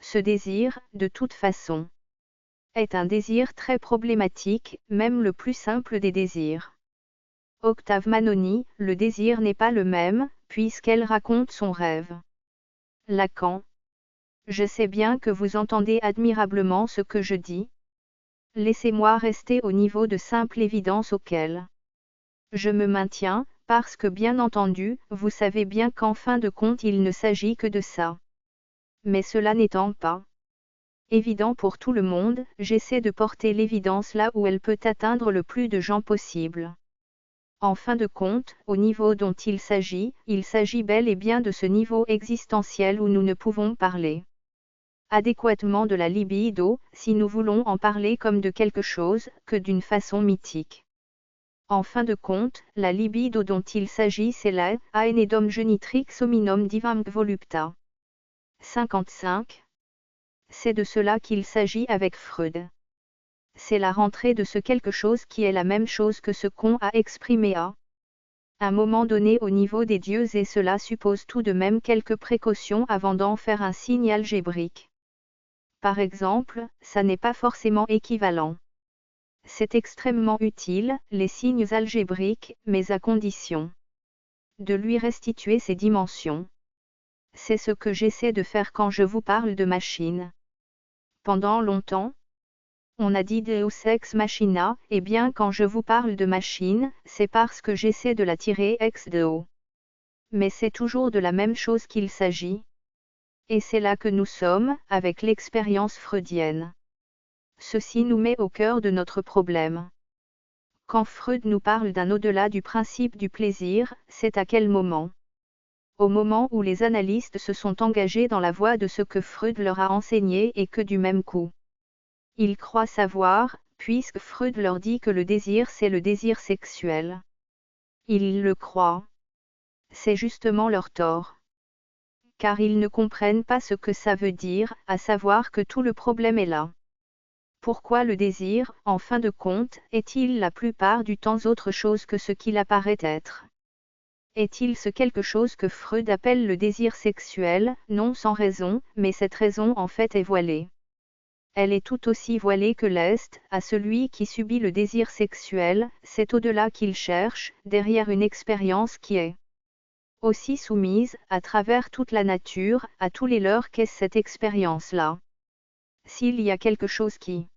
Ce désir, de toute façon, est un désir très problématique, même le plus simple des désirs. Octave Manoni, le désir n'est pas le même, puisqu'elle raconte son rêve. Lacan. Je sais bien que vous entendez admirablement ce que je dis. Laissez-moi rester au niveau de simple évidence auquel je me maintiens, parce que bien entendu, vous savez bien qu'en fin de compte il ne s'agit que de ça. Mais cela n'étant pas évident pour tout le monde, j'essaie de porter l'évidence là où elle peut atteindre le plus de gens possible. En fin de compte, au niveau dont il s'agit bel et bien de ce niveau existentiel où nous ne pouvons parler adéquatement de la libido, si nous voulons en parler comme de quelque chose, que d'une façon mythique. En fin de compte, la libido dont il s'agit c'est la aenedum genitrix hominum divamque volupta. 55. C'est de cela qu'il s'agit avec Freud. C'est la rentrée de ce quelque chose qui est la même chose que ce qu'on a exprimé à un moment donné au niveau des dieux et cela suppose tout de même quelques précautions avant d'en faire un signe algébrique. Par exemple, ça n'est pas forcément équivalent. C'est extrêmement utile, les signes algébriques, mais à condition de lui restituer ses dimensions. C'est ce que j'essaie de faire quand je vous parle de machine. Pendant longtemps, on a dit Deus ex machina, et bien quand je vous parle de machine, c'est parce que j'essaie de la tirer ex dehors. Mais c'est toujours de la même chose qu'il s'agit. Et c'est là que nous sommes, avec l'expérience freudienne. Ceci nous met au cœur de notre problème. Quand Freud nous parle d'un au-delà du principe du plaisir, c'est à quel moment? Au moment où les analystes se sont engagés dans la voie de ce que Freud leur a enseigné et que du même coup, ils croient savoir, puisque Freud leur dit que le désir c'est le désir sexuel. Ils le croient. C'est justement leur tort. Car ils ne comprennent pas ce que ça veut dire, à savoir que tout le problème est là. Pourquoi le désir, en fin de compte, est-il la plupart du temps autre chose que ce qu'il apparaît être? Est-il ce quelque chose que Freud appelle le désir sexuel? Non sans raison, mais cette raison en fait est voilée. Elle est tout aussi voilée que l'est, à celui qui subit le désir sexuel, c'est au-delà qu'il cherche, derrière une expérience qui est aussi soumise, à travers toute la nature, à tous les leurs qu'est cette expérience-là. S'il y a quelque chose qui,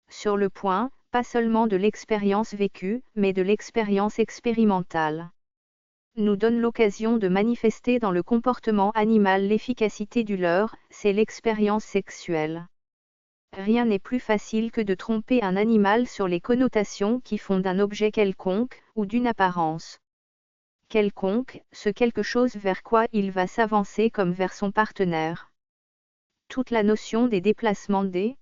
sur le point, pas seulement de l'expérience vécue, mais de l'expérience expérimentale, nous donne l'occasion de manifester dans le comportement animal l'efficacité du leurre, c'est l'expérience sexuelle. rien n'est plus facile que de tromper un animal sur les connotations qui font d'un objet quelconque, ou d'une apparence quelconque, ce quelque chose vers quoi il va s'avancer comme vers son partenaire. Toute la notion des déplacements des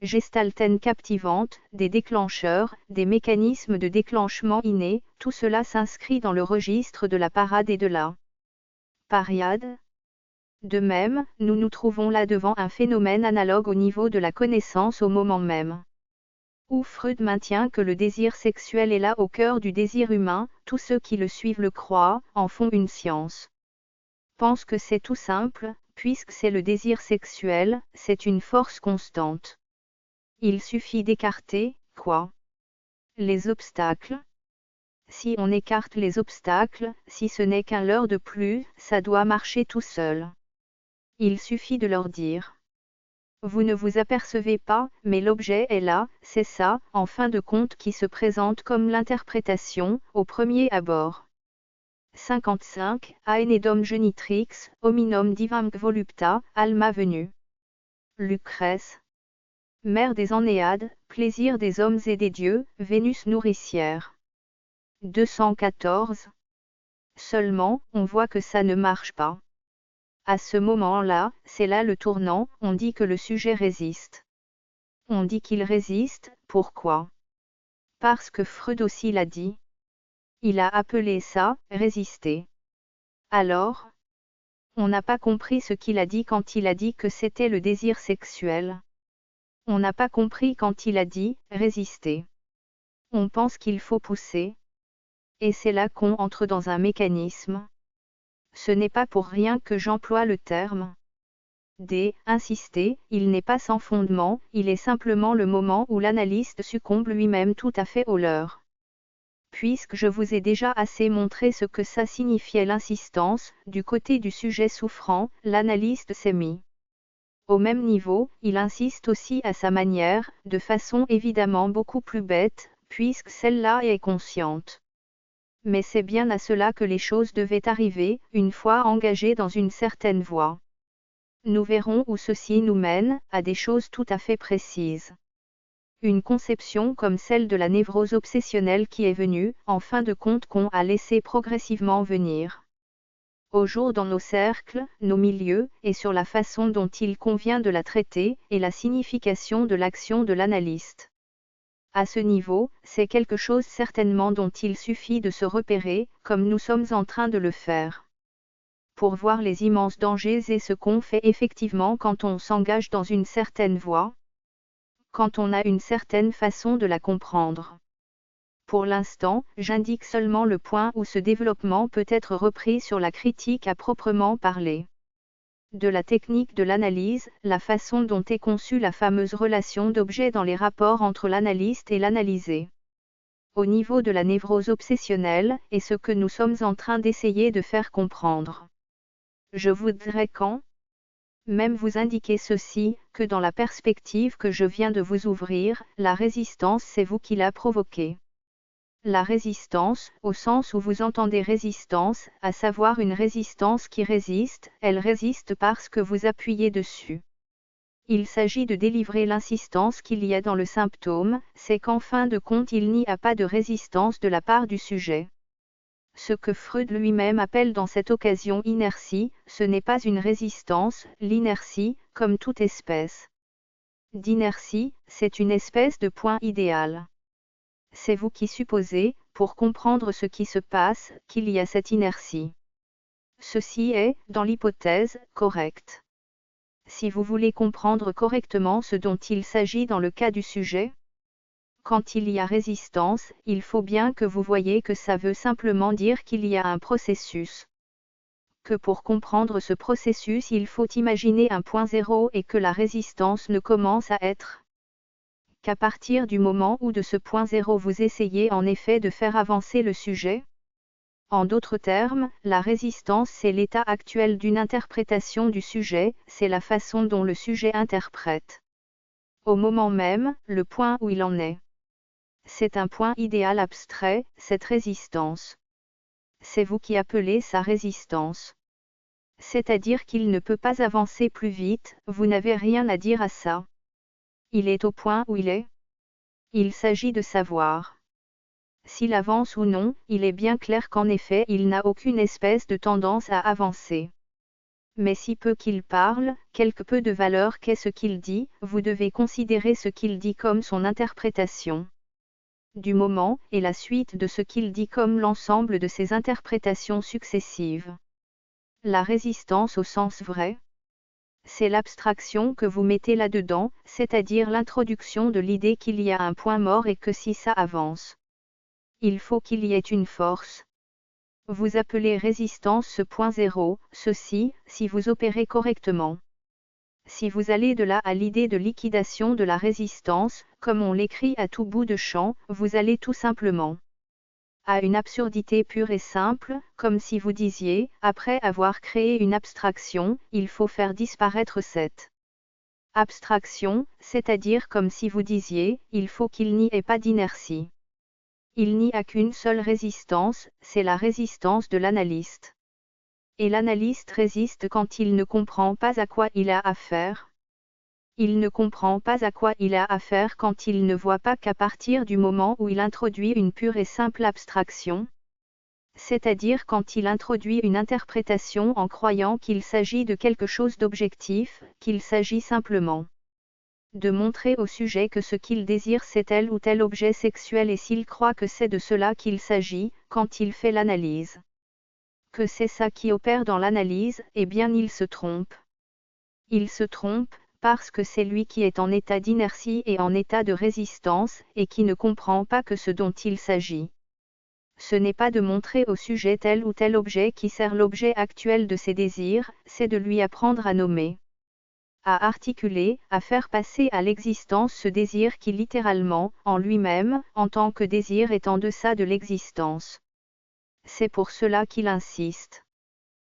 gestalten captivantes, des déclencheurs, des mécanismes de déclenchement innés, tout cela s'inscrit dans le registre de la parade et de la pariade. De même, nous nous trouvons là devant un phénomène analogue au niveau de la connaissance au moment même où Freud maintient que le désir sexuel est là au cœur du désir humain, tous ceux qui le suivent le croient, en font une science. Pensent que c'est tout simple, puisque c'est le désir sexuel, c'est une force constante. Il suffit d'écarter, quoi? Les obstacles. Si on écarte les obstacles, si ce n'est qu'un leurre de plus, ça doit marcher tout seul. Il suffit de leur dire. Vous ne vous apercevez pas, mais l'objet est là, c'est ça, en fin de compte qui se présente comme l'interprétation, au premier abord. 55. Aenedum genitrix, hominum divam volupta, alma venue. Lucrèce. Mère des Ennéades, plaisir des hommes et des dieux, Vénus nourricière. 214. Seulement, on voit que ça ne marche pas. À ce moment-là, c'est là le tournant, on dit que le sujet résiste. On dit qu'il résiste, pourquoi? Parce que Freud aussi l'a dit. Il a appelé ça, résister. Alors, on n'a pas compris ce qu'il a dit quand il a dit que c'était le désir sexuel. On n'a pas compris quand il a dit, résister. On pense qu'il faut pousser. Et c'est là qu'on entre dans un mécanisme. Ce n'est pas pour rien que j'emploie le terme insister, il n'est pas sans fondement, il est simplement le moment où l'analyste succombe lui-même tout à fait au leurre. Puisque je vous ai déjà assez montré ce que ça signifiait l'insistance, du côté du sujet souffrant, l'analyste s'est mis au même niveau, il insiste aussi à sa manière, de façon évidemment beaucoup plus bête, puisque celle-là est consciente. Mais c'est bien à cela que les choses devaient arriver, une fois engagées dans une certaine voie. Nous verrons où ceci nous mène, à des choses tout à fait précises. Une conception comme celle de la névrose obsessionnelle qui est venue, en fin de compte qu'on a laissé progressivement venir au jour dans nos cercles, nos milieux, et sur la façon dont il convient de la traiter, et la signification de l'action de l'analyste. À ce niveau, c'est quelque chose certainement dont il suffit de se repérer, comme nous sommes en train de le faire. Pour voir les immenses dangers et ce qu'on fait effectivement quand on s'engage dans une certaine voie, quand on a une certaine façon de la comprendre. Pour l'instant, j'indique seulement le point où ce développement peut être repris sur la critique à proprement parler. De la technique de l'analyse, la façon dont est conçue la fameuse relation d'objet dans les rapports entre l'analyste et l'analysé. Au niveau de la névrose obsessionnelle, et ce que nous sommes en train d'essayer de faire comprendre. Je voudrais quand même vous indiquer ceci, que dans la perspective que je viens de vous ouvrir, la résistance c'est vous qui l'a provoquée. La résistance, au sens où vous entendez résistance, à savoir une résistance qui résiste, elle résiste parce que vous appuyez dessus. Il s'agit de délivrer l'insistance qu'il y a dans le symptôme, c'est qu'en fin de compte il n'y a pas de résistance de la part du sujet. Ce que Freud lui-même appelle dans cette occasion inertie, ce n'est pas une résistance, l'inertie, comme toute espèce d'inertie, c'est une espèce de point idéal. C'est vous qui supposez, pour comprendre ce qui se passe, qu'il y a cette inertie. Ceci est, dans l'hypothèse, correct. Si vous voulez comprendre correctement ce dont il s'agit dans le cas du sujet, quand il y a résistance, il faut bien que vous voyez que ça veut simplement dire qu'il y a un processus. Que pour comprendre ce processus il faut imaginer un point zéro et que la résistance ne commence à être qu'à partir du moment où de ce point zéro vous essayez en effet de faire avancer le sujet. En d'autres termes, la résistance c'est l'état actuel d'une interprétation du sujet, c'est la façon dont le sujet interprète. Au moment même, le point où il en est. C'est un point idéal abstrait, cette résistance. C'est vous qui appelez ça résistance. C'est-à-dire qu'il ne peut pas avancer plus vite, vous n'avez rien à dire à ça. Il est au point où il est. Il s'agit de savoir. S'il avance ou non, il est bien clair qu'en effet il n'a aucune espèce de tendance à avancer. Mais si peu qu'il parle, quelque peu de valeur qu'est ce qu'il dit, vous devez considérer ce qu'il dit comme son interprétation du moment, et la suite de ce qu'il dit comme l'ensemble de ses interprétations successives. La résistance au sens vrai, c'est l'abstraction que vous mettez là-dedans, c'est-à-dire l'introduction de l'idée qu'il y a un point mort et que si ça avance, il faut qu'il y ait une force. Vous appelez résistance ce point zéro, ceci, si vous opérez correctement. Si vous allez de là à l'idée de liquidation de la résistance, comme on l'écrit à tout bout de champ, vous allez tout simplement à une absurdité pure et simple, comme si vous disiez, après avoir créé une abstraction, il faut faire disparaître cette abstraction, c'est-à-dire comme si vous disiez, il faut qu'il n'y ait pas d'inertie. Il n'y a qu'une seule résistance, c'est la résistance de l'analyste. Et l'analyste résiste quand il ne comprend pas à quoi il a affaire. Il ne comprend pas à quoi il a affaire quand il ne voit pas qu'à partir du moment où il introduit une pure et simple abstraction, c'est-à-dire quand il introduit une interprétation en croyant qu'il s'agit de quelque chose d'objectif, qu'il s'agit simplement de montrer au sujet que ce qu'il désire c'est tel ou tel objet sexuel et s'il croit que c'est de cela qu'il s'agit, quand il fait l'analyse, que c'est ça qui opère dans l'analyse, eh bien il se trompe. Il se trompe, parce que c'est lui qui est en état d'inertie et en état de résistance, et qui ne comprend pas que ce dont il s'agit, ce n'est pas de montrer au sujet tel ou tel objet qui sert l'objet actuel de ses désirs, c'est de lui apprendre à nommer, à articuler, à faire passer à l'existence ce désir qui littéralement, en lui-même, en tant que désir est en deçà de l'existence. C'est pour cela qu'il insiste.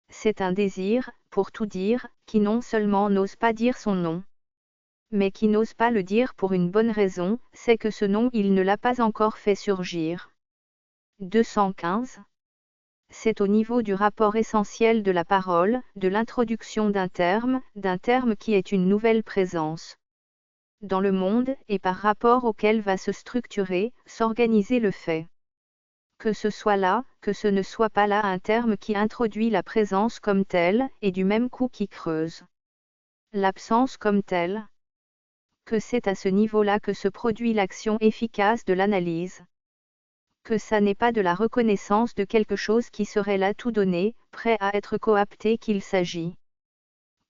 C'est un désir, pour tout dire, qui non seulement n'ose pas dire son nom, mais qui n'ose pas le dire pour une bonne raison, c'est que ce nom il ne l'a pas encore fait surgir. 215. C'est au niveau du rapport essentiel de la parole, de l'introduction d'un terme qui est une nouvelle présence dans le monde et par rapport auquel va se structurer, s'organiser le fait. Que ce soit là, que ce ne soit pas là un terme qui introduit la présence comme telle, et du même coup qui creuse l'absence comme telle. Que c'est à ce niveau-là que se produit l'action efficace de l'analyse. Que ça n'est pas de la reconnaissance de quelque chose qui serait là tout donné, prêt à être coapté qu'il s'agit.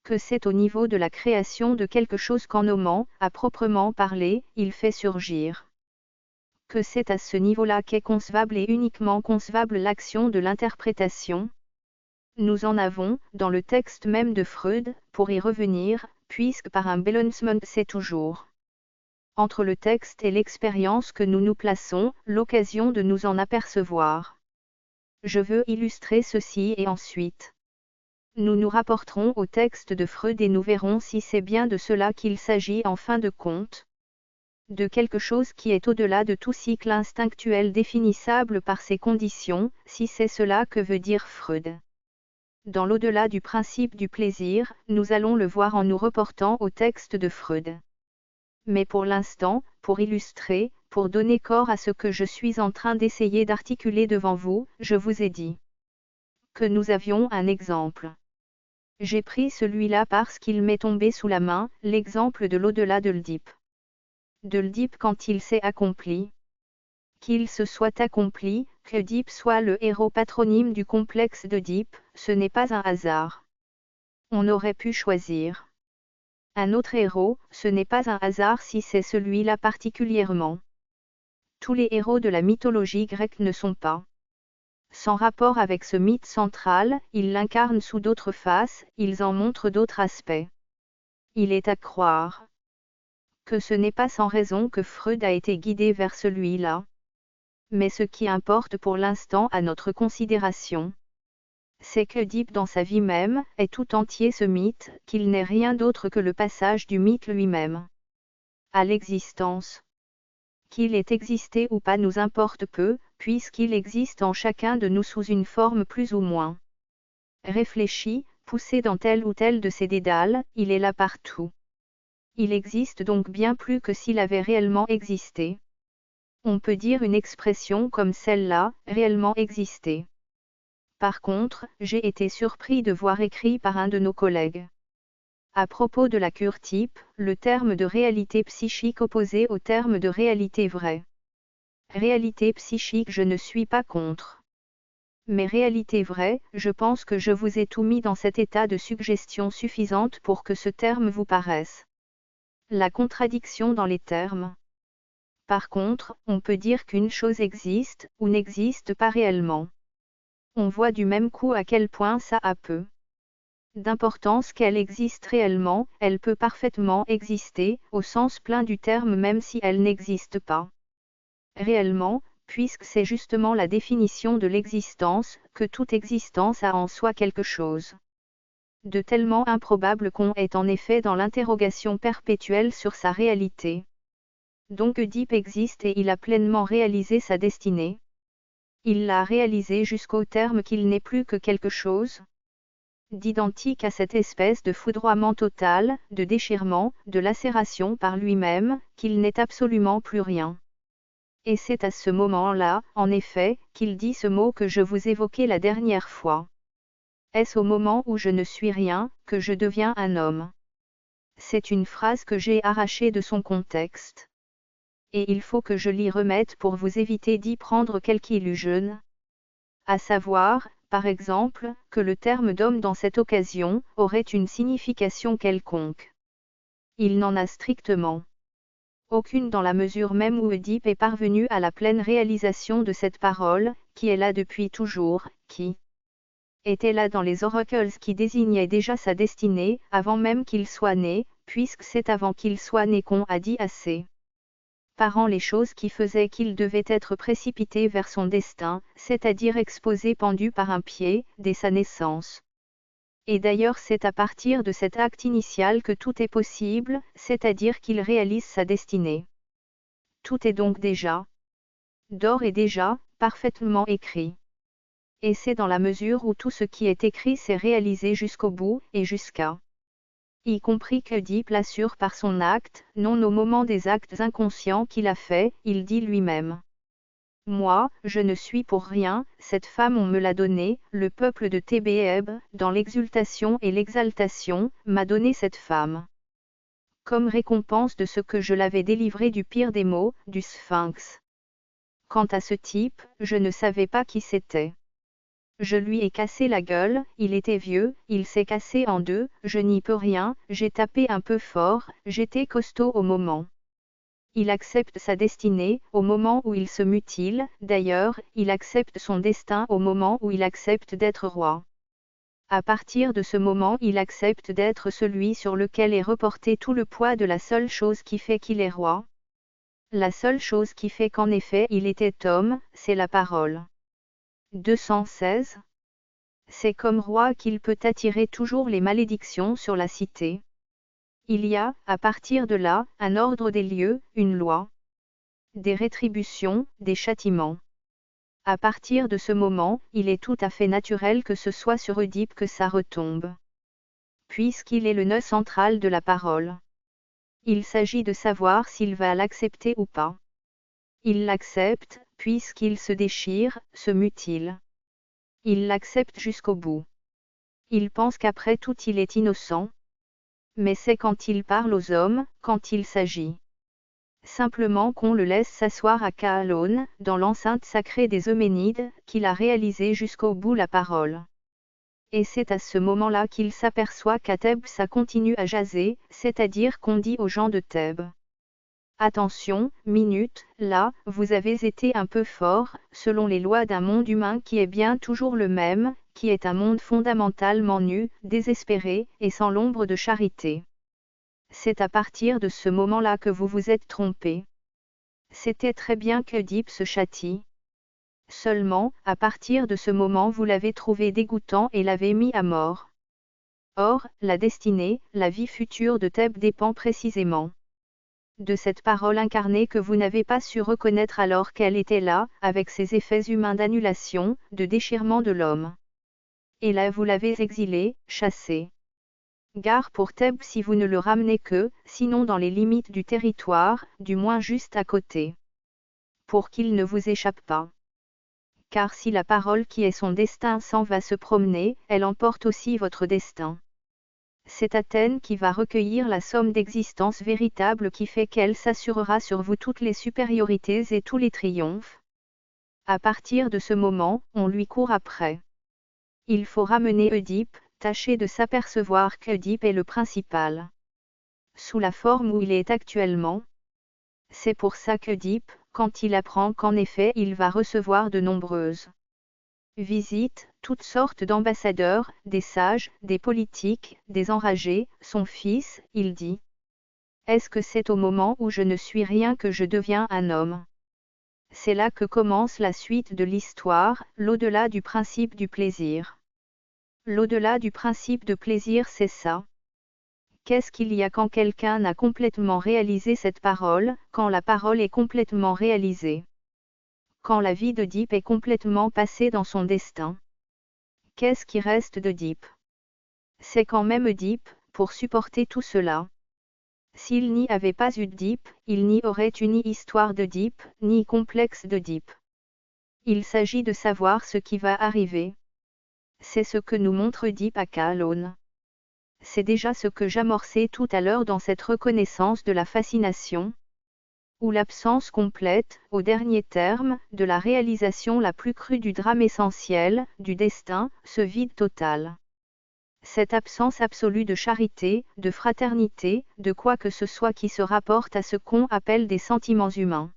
Que c'est au niveau de la création de quelque chose qu'en nommant, à proprement parler, il fait surgir. Que c'est à ce niveau-là qu'est concevable et uniquement concevable l'action de l'interprétation. Nous en avons, dans le texte même de Freud, pour y revenir, puisque par un balancement c'est toujours entre le texte et l'expérience que nous nous plaçons, l'occasion de nous en apercevoir. Je veux illustrer ceci et ensuite nous nous rapporterons au texte de Freud et nous verrons si c'est bien de cela qu'il s'agit en fin de compte. De quelque chose qui est au-delà de tout cycle instinctuel définissable par ses conditions, si c'est cela que veut dire Freud. Dans l'au-delà du principe du plaisir, nous allons le voir en nous reportant au texte de Freud. Mais pour l'instant, pour illustrer, pour donner corps à ce que je suis en train d'essayer d'articuler devant vous, je vous ai dit que nous avions un exemple. J'ai pris celui-là parce qu'il m'est tombé sous la main, l'exemple de l'au-delà de l'Oedipe. De l'Oedipe quand il s'est accompli. Qu'il se soit accompli, que Oedipe soit le héros patronyme du complexe d'Oedipe, ce n'est pas un hasard. On aurait pu choisir un autre héros, ce n'est pas un hasard si c'est celui-là particulièrement. Tous les héros de la mythologie grecque ne sont pas sans rapport avec ce mythe central, ils l'incarnent sous d'autres faces, ils en montrent d'autres aspects. Il est à croire que ce n'est pas sans raison que Freud a été guidé vers celui-là. Mais ce qui importe pour l'instant à notre considération, c'est que Oedipe dans sa vie même, est tout entier ce mythe, qu'il n'est rien d'autre que le passage du mythe lui-même à l'existence. Qu'il ait existé ou pas nous importe peu, puisqu'il existe en chacun de nous sous une forme plus ou moins réfléchie, poussé dans tel ou tel de ses dédales, il est là partout. Il existe donc bien plus que s'il avait réellement existé. On peut dire une expression comme celle-là, réellement exister. Par contre, j'ai été surpris de voir écrit par un de nos collègues. À propos de la cure type, le terme de réalité psychique opposé au terme de réalité vraie. Réalité psychique, je ne suis pas contre. Mais réalité vraie, je pense que je vous ai tout mis dans cet état de suggestion suffisante pour que ce terme vous paraisse. La contradiction dans les termes. Par contre, on peut dire qu'une chose existe, ou n'existe pas réellement. On voit du même coup à quel point ça a peu d'importance qu'elle existe réellement, elle peut parfaitement exister, au sens plein du terme même si elle n'existe pas réellement, puisque c'est justement la définition de l'existence, que toute existence a en soi quelque chose de tellement improbable qu'on est en effet dans l'interrogation perpétuelle sur sa réalité. Donc Oedipe existe et il a pleinement réalisé sa destinée. Il l'a réalisé jusqu'au terme qu'il n'est plus que quelque chose d'identique à cette espèce de foudroiement total, de déchirement, de lacération par lui-même, qu'il n'est absolument plus rien. Et c'est à ce moment-là, en effet, qu'il dit ce mot que je vous évoquais la dernière fois. Est-ce au moment où je ne suis rien, que je deviens un homme? C'est une phrase que j'ai arrachée de son contexte. Et il faut que je l'y remette pour vous éviter d'y prendre quelque illusion. À savoir, par exemple, que le terme d'homme dans cette occasion aurait une signification quelconque. Il n'en a strictement aucune dans la mesure même où Oedipe est parvenu à la pleine réalisation de cette parole, qui est là depuis toujours, qui était là dans les oracles qui désignaient déjà sa destinée, avant même qu'il soit né, puisque c'est avant qu'il soit né qu'on a dit à ses parents les choses qui faisaient qu'il devait être précipité vers son destin, c'est-à-dire exposé pendu par un pied, dès sa naissance. Et d'ailleurs c'est à partir de cet acte initial que tout est possible, c'est-à-dire qu'il réalise sa destinée. Tout est donc déjà, d'ores et déjà, parfaitement écrit. Et c'est dans la mesure où tout ce qui est écrit s'est réalisé jusqu'au bout, et jusqu'à y compris qu'Oedipe l'assure par son acte, non au moment des actes inconscients qu'il a fait, il dit lui-même. Moi, je ne suis pour rien, cette femme on me l'a donnée, le peuple de Thébéb, dans l'exultation et l'exaltation, m'a donné cette femme. Comme récompense de ce que je l'avais délivré du pire des maux, du sphinx. Quant à ce type, je ne savais pas qui c'était. Je lui ai cassé la gueule, il était vieux, il s'est cassé en deux, je n'y peux rien, j'ai tapé un peu fort, j'étais costaud au moment. Il accepte sa destinée, au moment où il se mutile, d'ailleurs, il accepte son destin au moment où il accepte d'être roi. À partir de ce moment il accepte d'être celui sur lequel est reporté tout le poids de la seule chose qui fait qu'il est roi. La seule chose qui fait qu'en effet il était homme, c'est la parole. 216. C'est comme roi qu'il peut attirer toujours les malédictions sur la cité. Il y a, à partir de là, un ordre des lieux, une loi. Des rétributions, des châtiments. À partir de ce moment, il est tout à fait naturel que ce soit sur Oedipe que ça retombe. Puisqu'il est le nœud central de la parole. Il s'agit de savoir s'il va l'accepter ou pas. Il l'accepte, puisqu'il se déchire, se mutile. Il l'accepte jusqu'au bout. Il pense qu'après tout il est innocent. Mais c'est quand il parle aux hommes, quand il s'agit simplement qu'on le laisse s'asseoir à Kaalone, dans l'enceinte sacrée des Euménides, qu'il a réalisé jusqu'au bout la parole. Et c'est à ce moment-là qu'il s'aperçoit qu'à Thèbes ça continue à jaser, c'est-à-dire qu'on dit aux gens de Thèbes. Attention, minute, là, vous avez été un peu fort, selon les lois d'un monde humain qui est bien toujours le même, qui est un monde fondamentalement nu, désespéré, et sans l'ombre de charité. C'est à partir de ce moment-là que vous vous êtes trompé. C'était très bien qu'Oedipe se châtie. Seulement, à partir de ce moment vous l'avez trouvé dégoûtant et l'avez mis à mort. Or, la destinée, la vie future de Thèbes dépend précisément de cette parole incarnée que vous n'avez pas su reconnaître alors qu'elle était là, avec ses effets humains d'annulation, de déchirement de l'homme. Et là vous l'avez exilée, chassée. Gare pour Thèbes si vous ne le ramenez que, sinon dans les limites du territoire, du moins juste à côté. Pour qu'il ne vous échappe pas. Car si la parole qui est son destin s'en va se promener, elle emporte aussi votre destin. C'est Athènes qui va recueillir la somme d'existence véritable qui fait qu'elle s'assurera sur vous toutes les supériorités et tous les triomphes. À partir de ce moment, on lui court après. Il faut ramener Oedipe, tâcher de s'apercevoir qu'Oedipe est le principal. Sous la forme où il est actuellement. C'est pour ça qu'Oedipe, quand il apprend qu'en effet il va recevoir de nombreuses visites, toutes sortes d'ambassadeurs, des sages, des politiques, des enragés, son fils, il dit. Est-ce que c'est au moment où je ne suis rien que je deviens un homme? C'est là que commence la suite de l'histoire, l'au-delà du principe du plaisir. L'au-delà du principe de plaisir, c'est ça. Qu'est-ce qu'il y a quand quelqu'un a complètement réalisé cette parole, quand la parole est complètement réalisée? Quand la vie d'Oedipe est complètement passée dans son destin. Qu'est-ce qui reste d'Oedipe? C'est quand même Oedipe, pour supporter tout cela. S'il n'y avait pas eu d'Oedipe, il n'y aurait eu ni histoire d'Oedipe, ni complexe d'Oedipe. Il s'agit de savoir ce qui va arriver. C'est ce que nous montre Oedipe à Calonne. C'est déjà ce que j'amorçais tout à l'heure dans cette reconnaissance de la fascination, ou l'absence complète, au dernier terme, de la réalisation la plus crue du drame essentiel, du destin, ce vide total. Cette absence absolue de charité, de fraternité, de quoi que ce soit qui se rapporte à ce qu'on appelle des sentiments humains.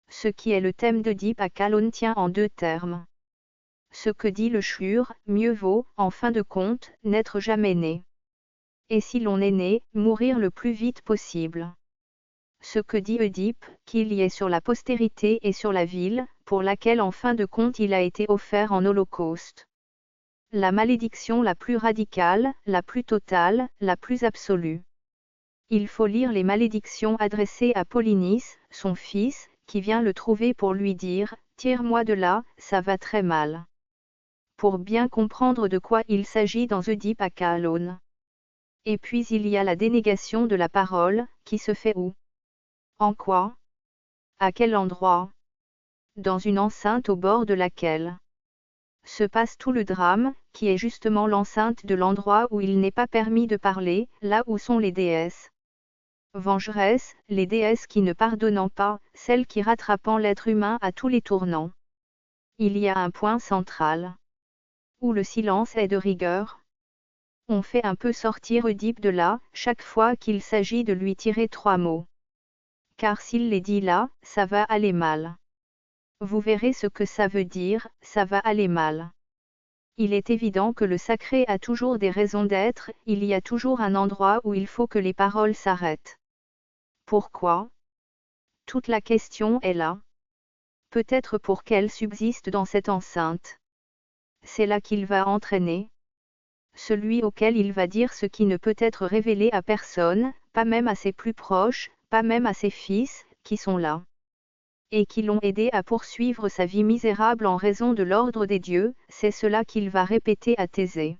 Ce qui est le thème d'Oedipe à Calonne tient en deux termes. Ce que dit le Chure, mieux vaut, en fin de compte, n'être jamais né. Et si l'on est né, mourir le plus vite possible. Ce que dit Oedipe, qu'il y ait sur la postérité et sur la ville, pour laquelle en fin de compte il a été offert en holocauste. La malédiction la plus radicale, la plus totale, la plus absolue. Il faut lire les malédictions adressées à Polynice, son fils, qui vient le trouver pour lui dire « Tire-moi de là, ça va très mal ». Pour bien comprendre de quoi il s'agit dans Oedipe à Calonne. Et puis il y a la dénégation de la parole, qui se fait où? En quoi? À quel endroit? Dans une enceinte au bord de laquelle se passe tout le drame, qui est justement l'enceinte de l'endroit où il n'est pas permis de parler, là où sont les déesses. Vengeresses, les déesses qui ne pardonnant pas, celles qui rattrapant l'être humain à tous les tournants. Il y a un point central. Où le silence est de rigueur. On fait un peu sortir Oedipe de là, chaque fois qu'il s'agit de lui tirer 3 mots. Car s'il les dit là, ça va aller mal. Vous verrez ce que ça veut dire, ça va aller mal. Il est évident que le sacré a toujours des raisons d'être, il y a toujours un endroit où il faut que les paroles s'arrêtent. Pourquoi? Toute la question est là. Peut-être pour qu'elle subsiste dans cette enceinte. C'est là qu'il va entraîner. Celui auquel il va dire ce qui ne peut être révélé à personne, pas même à ses plus proches, pas même à ses fils, qui sont là. Et qui l'ont aidé à poursuivre sa vie misérable en raison de l'ordre des dieux, c'est cela qu'il va répéter à Thésée.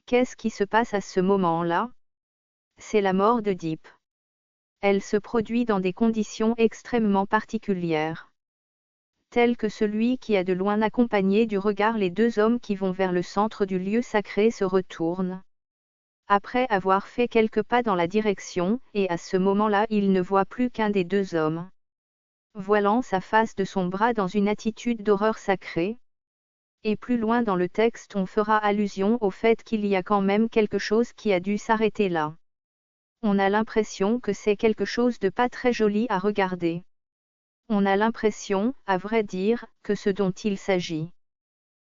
Qu'est-ce qui se passe à ce moment-là? C'est la mort d'Oedipe. Elle se produit dans des conditions extrêmement particulières. Telles que celui qui a de loin accompagné du regard les 2 hommes qui vont vers le centre du lieu sacré se retourne. Après avoir fait quelques pas dans la direction, et à ce moment-là il ne voit plus qu'un des 2 hommes. Voilant sa face de son bras dans une attitude d'horreur sacrée. Et plus loin dans le texte on fera allusion au fait qu'il y a quand même quelque chose qui a dû s'arrêter là. On a l'impression que c'est quelque chose de pas très joli à regarder. On a l'impression, à vrai dire, que ce dont il s'agit.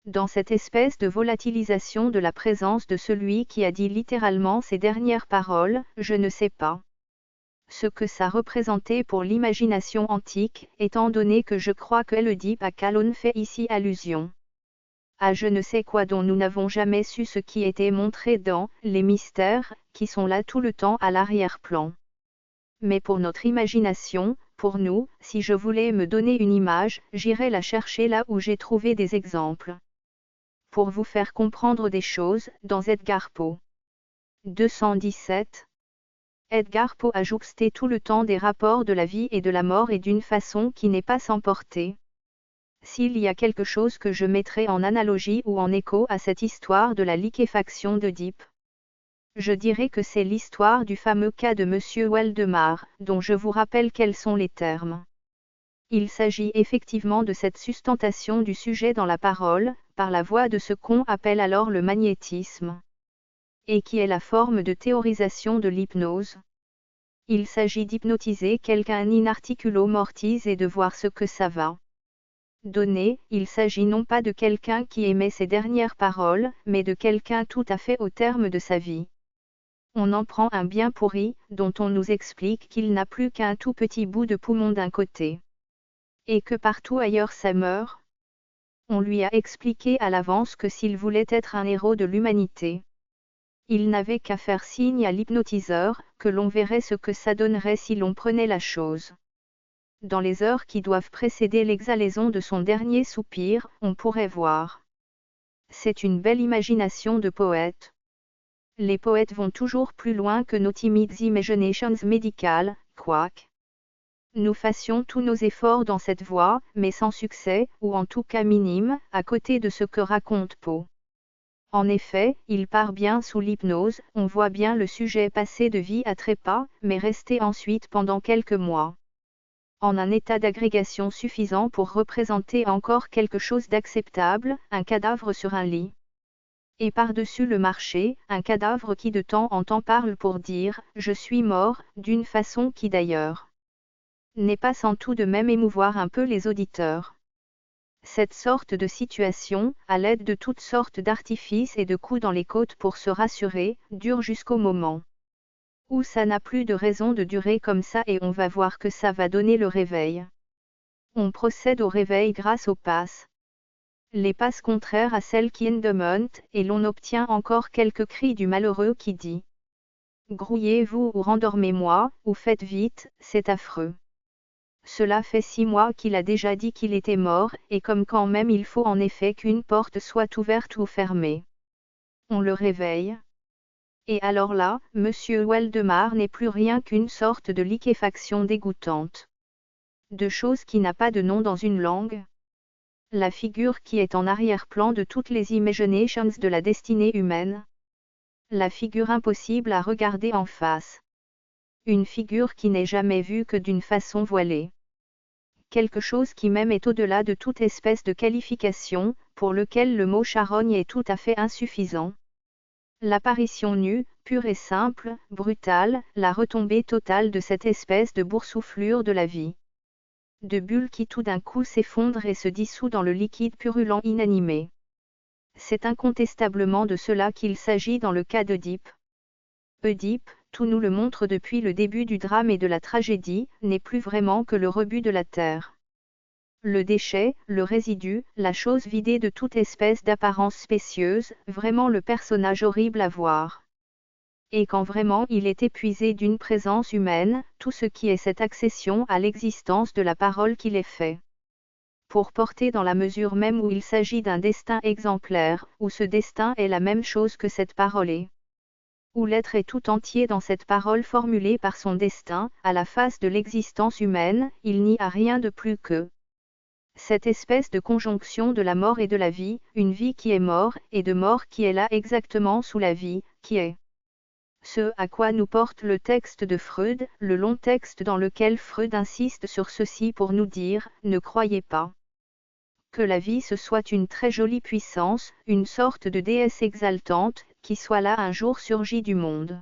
Dans cette espèce de volatilisation de la présence de celui qui a dit littéralement ces dernières paroles, je ne sais pas. Ce que ça représentait pour l'imagination antique, étant donné que je crois que Oedipe à Calonne fait ici allusion à je ne sais quoi dont nous n'avons jamais su ce qui était montré dans les mystères, qui sont là tout le temps à l'arrière-plan. Mais pour notre imagination, pour nous, si je voulais me donner une image, j'irais la chercher là où j'ai trouvé des exemples. Pour vous faire comprendre des choses, dans Edgar Poe. 217. Edgar Poe a jouxté tout le temps des rapports de la vie et de la mort et d'une façon qui n'est pas sans portée. S'il y a quelque chose que je mettrai en analogie ou en écho à cette histoire de la liquéfaction d'Œdipe, je dirais que c'est l'histoire du fameux cas de M. Waldemar, dont je vous rappelle quels sont les termes. Il s'agit effectivement de cette sustentation du sujet dans la parole, par la voie de ce qu'on appelle alors le magnétisme, et qui est la forme de théorisation de l'hypnose. Il s'agit d'hypnotiser quelqu'un in articulo mortis et de voir ce que ça va donner. Il s'agit non pas de quelqu'un qui émet ses dernières paroles, mais de quelqu'un tout à fait au terme de sa vie. On en prend un bien pourri, dont on nous explique qu'il n'a plus qu'un tout petit bout de poumon d'un côté, et que partout ailleurs ça meurt. On lui a expliqué à l'avance que s'il voulait être un héros de l'humanité, il n'avait qu'à faire signe à l'hypnotiseur, que l'on verrait ce que ça donnerait si l'on prenait la chose. Dans les heures qui doivent précéder l'exhalaison de son dernier soupir, on pourrait voir. C'est une belle imagination de poète. Les poètes vont toujours plus loin que nos timides imaginations médicales, quoique nous fassions tous nos efforts dans cette voie, mais sans succès, ou en tout cas minime, à côté de ce que raconte Poe. En effet, il part bien sous l'hypnose, on voit bien le sujet passer de vie à trépas, mais rester ensuite pendant quelques mois en un état d'agrégation suffisant pour représenter encore quelque chose d'acceptable, un cadavre sur un lit. Et par-dessus le marché, un cadavre qui de temps en temps parle pour dire « je suis mort », d'une façon qui d'ailleurs n'est pas sans tout de même émouvoir un peu les auditeurs. Cette sorte de situation, à l'aide de toutes sortes d'artifices et de coups dans les côtes pour se rassurer, dure jusqu'au moment où ça n'a plus de raison de durer comme ça et on va voir que ça va donner le réveil. On procède au réveil grâce aux passes. Les passes contraires à celles qui demandent, et l'on obtient encore quelques cris du malheureux qui dit « Grouillez-vous ou rendormez-moi, ou faites vite, c'est affreux. » Cela fait 6 mois qu'il a déjà dit qu'il était mort, et comme quand même il faut en effet qu'une porte soit ouverte ou fermée. On le réveille. Et alors là, M. Waldemar n'est plus rien qu'une sorte de liquéfaction dégoûtante. De chose qui n'a pas de nom dans une langue. La figure qui est en arrière-plan de toutes les imaginations de la destinée humaine. La figure impossible à regarder en face. Une figure qui n'est jamais vue que d'une façon voilée. Quelque chose qui même est au-delà de toute espèce de qualification, pour lequel le mot charogne est tout à fait insuffisant. L'apparition nue, pure et simple, brutale, la retombée totale de cette espèce de boursouflure de la vie. De bulles qui tout d'un coup s'effondrent et se dissouent dans le liquide purulent inanimé. C'est incontestablement de cela qu'il s'agit dans le cas d'Œdipe.Œdipe, tout nous le montre depuis le début du drame et de la tragédie, n'est plus vraiment que le rebut de la terre. Le déchet, le résidu, la chose vidée de toute espèce d'apparence spécieuse, vraiment le personnage horrible à voir. Et quand vraiment il est épuisé d'une présence humaine, tout ce qui est cette accession à l'existence de la parole qu'il est fait. Pour porter dans la mesure même où il s'agit d'un destin exemplaire, où ce destin est la même chose que cette parole est. Où l'être est tout entier dans cette parole formulée par son destin, à la face de l'existence humaine, il n'y a rien de plus que cette espèce de conjonction de la mort et de la vie, une vie qui est mort, et de mort qui est là exactement sous la vie, qui est ce à quoi nous porte le texte de Freud, le long texte dans lequel Freud insiste sur ceci pour nous dire, ne croyez pas que la vie ce soit une très jolie puissance, une sorte de déesse exaltante, qui soit là un jour surgie du monde.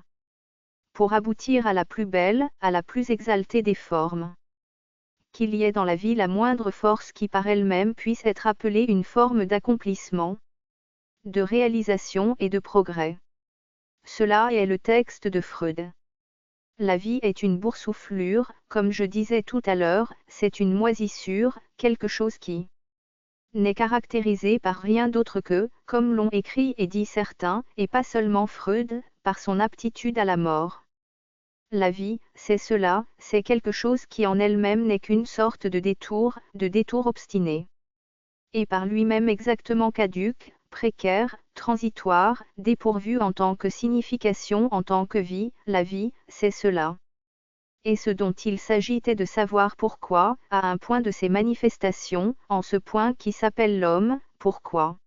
Pour aboutir à la plus belle, à la plus exaltée des formes. Qu'il y ait dans la vie la moindre force qui par elle-même puisse être appelée une forme d'accomplissement, de réalisation et de progrès. Cela est le texte de Freud. La vie est une boursouflure, comme je disais tout à l'heure, c'est une moisissure, quelque chose qui n'est caractérisé par rien d'autre que, comme l'ont écrit et dit certains, et pas seulement Freud, par son aptitude à la mort. La vie, c'est cela, c'est quelque chose qui en elle-même n'est qu'une sorte de détour obstiné. Et par lui-même exactement caduque, précaire, transitoire, dépourvu en tant que signification, en tant que vie, la vie, c'est cela. Et ce dont il s'agit est de savoir pourquoi, à un point de ses manifestations, en ce point qui s'appelle l'homme, pourquoi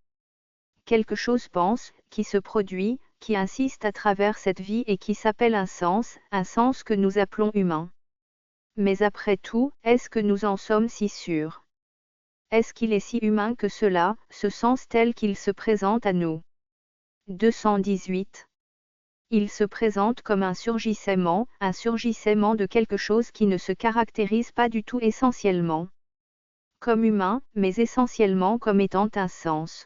quelque chose pense, qui se produit, qui insiste à travers cette vie et qui s'appelle un sens que nous appelons humain. Mais après tout, est-ce que nous en sommes si sûrs? Est-ce qu'il est si humain que cela, ce sens tel qu'il se présente à nous? 218. Il se présente comme un surgissement de quelque chose qui ne se caractérise pas du tout essentiellement comme humain, mais essentiellement comme étant un sens.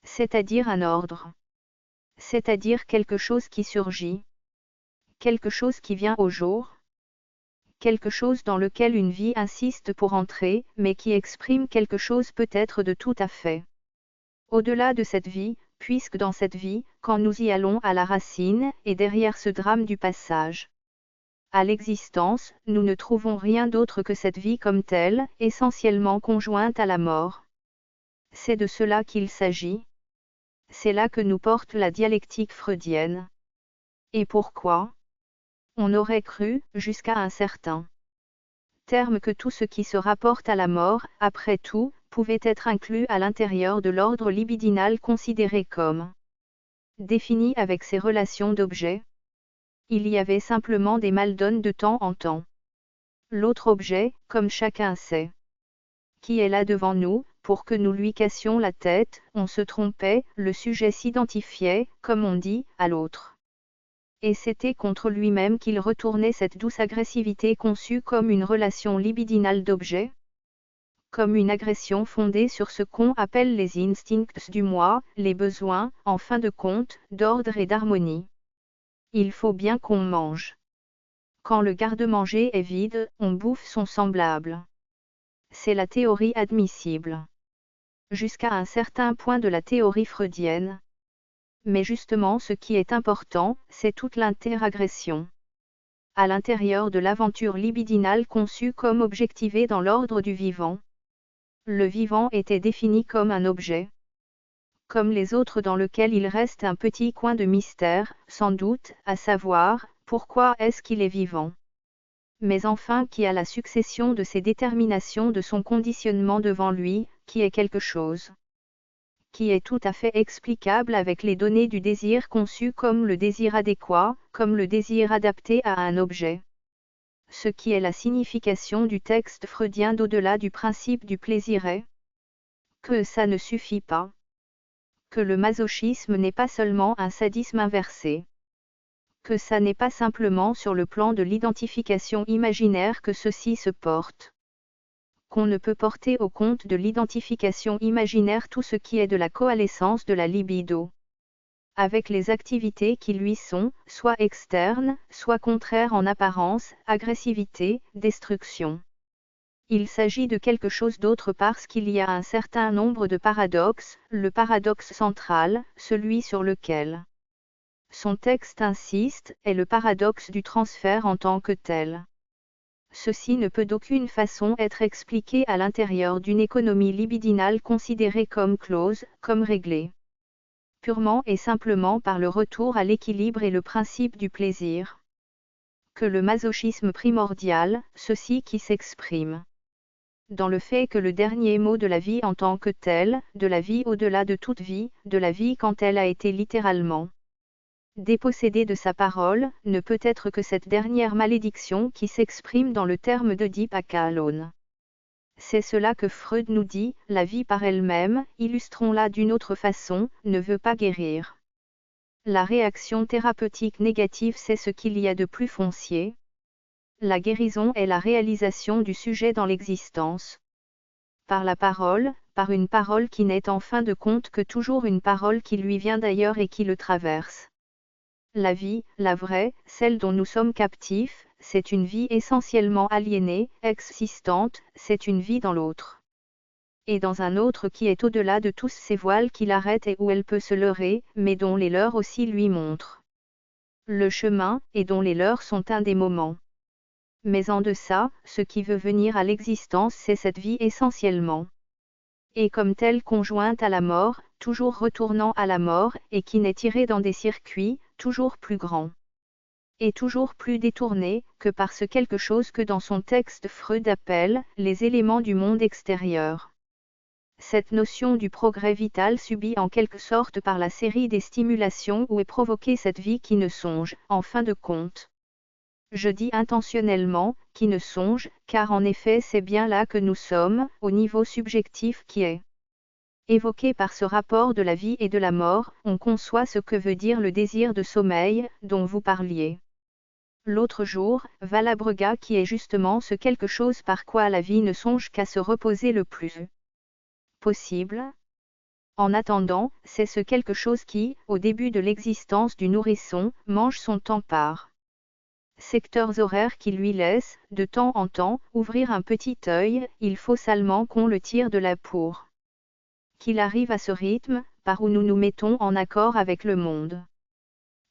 C'est-à-dire un ordre. C'est-à-dire quelque chose qui surgit. Quelque chose qui vient au jour. Quelque chose dans lequel une vie insiste pour entrer, mais qui exprime quelque chose peut-être de tout à fait au-delà de cette vie, puisque dans cette vie, quand nous y allons à la racine, et derrière ce drame du passage à l'existence, nous ne trouvons rien d'autre que cette vie comme telle, essentiellement conjointe à la mort. C'est de cela qu'il s'agit. C'est là que nous porte la dialectique freudienne. Et pourquoi? On aurait cru, jusqu'à un certain terme, que tout ce qui se rapporte à la mort, après tout, pouvait être inclus à l'intérieur de l'ordre libidinal considéré comme défini avec ses relations d'objet. Il y avait simplement des mal-donnes de temps en temps. L'autre objet, comme chacun sait, qui est là devant nous, pour que nous lui cassions la tête, on se trompait, le sujet s'identifiait, comme on dit, à l'autre. Et c'était contre lui-même qu'il retournait cette douce agressivité conçue comme une relation libidinale d'objet, comme une agression fondée sur ce qu'on appelle les instincts du moi, les besoins, en fin de compte, d'ordre et d'harmonie. Il faut bien qu'on mange. Quand le garde-manger est vide, on bouffe son semblable. C'est la théorie admissible. Jusqu'à un certain point de la théorie freudienne. Mais justement ce qui est important, c'est toute l'interagression. À l'intérieur de l'aventure libidinale conçue comme objectivée dans l'ordre du vivant. Le vivant était défini comme un objet. Comme les autres dans lequel il reste un petit coin de mystère, sans doute, à savoir, pourquoi est-ce qu'il est vivant? Mais enfin qui a la succession de ses déterminations de son conditionnement devant lui, qui est quelque chose qui est tout à fait explicable avec les données du désir conçu comme le désir adéquat, comme le désir adapté à un objet. Ce qui est la signification du texte freudien d'au-delà du principe du plaisir est que ça ne suffit pas. Que le masochisme n'est pas seulement un sadisme inversé. Que ça n'est pas simplement sur le plan de l'identification imaginaire que ceci se porte. Qu'on ne peut porter au compte de l'identification imaginaire tout ce qui est de la coalescence de la libido. Avec les activités qui lui sont, soit externes, soit contraires en apparence, agressivité, destruction. Il s'agit de quelque chose d'autre parce qu'il y a un certain nombre de paradoxes, le paradoxe central, celui sur lequel son texte insiste, est le paradoxe du transfert en tant que tel. Ceci ne peut d'aucune façon être expliqué à l'intérieur d'une économie libidinale considérée comme close, comme réglée. Purement et simplement par le retour à l'équilibre et le principe du plaisir. Que le masochisme primordial, ceci qui s'exprime dans le fait que le dernier mot de la vie en tant que telle, de la vie au-delà de toute vie, de la vie quand elle a été littéralement dépossédée de sa parole, ne peut être que cette dernière malédiction qui s'exprime dans le terme d'Oedipe Akalon. C'est cela que Freud nous dit, la vie par elle-même, illustrons-la d'une autre façon, ne veut pas guérir. La réaction thérapeutique négative, c'est ce qu'il y a de plus foncier. La guérison est la réalisation du sujet dans l'existence. Par la parole, par une parole qui n'est en fin de compte que toujours une parole qui lui vient d'ailleurs et qui le traverse. La vie, la vraie, celle dont nous sommes captifs, c'est une vie essentiellement aliénée, existante, c'est une vie dans l'autre. Et dans un autre qui est au-delà de tous ces voiles qui l'arrêtent et où elle peut se leurrer, mais dont les leurs aussi lui montrent le chemin, et dont les leurs sont un des moments. Mais en deçà, ce qui veut venir à l'existence, c'est cette vie essentiellement et comme telle conjointe à la mort, toujours retournant à la mort, et qui n'est tirée dans des circuits, toujours plus grands, et toujours plus détournés, que par ce quelque chose que dans son texte Freud appelle, les éléments du monde extérieur. Cette notion du progrès vital subit en quelque sorte par la série des stimulations où est provoquée cette vie qui ne songe, en fin de compte. Je dis intentionnellement, qui ne songe, car en effet c'est bien là que nous sommes, au niveau subjectif qui est évoqué par ce rapport de la vie et de la mort, on conçoit ce que veut dire le désir de sommeil, dont vous parliez l'autre jour, Valabrega, qui est justement ce quelque chose par quoi la vie ne songe qu'à se reposer le plus possible. En attendant, c'est ce quelque chose qui, au début de l'existence du nourrisson, mange son temps par secteurs horaires qui lui laissent, de temps en temps, ouvrir un petit œil, il faut seulement qu'on le tire de là pour qu'il arrive à ce rythme, par où nous nous mettons en accord avec le monde.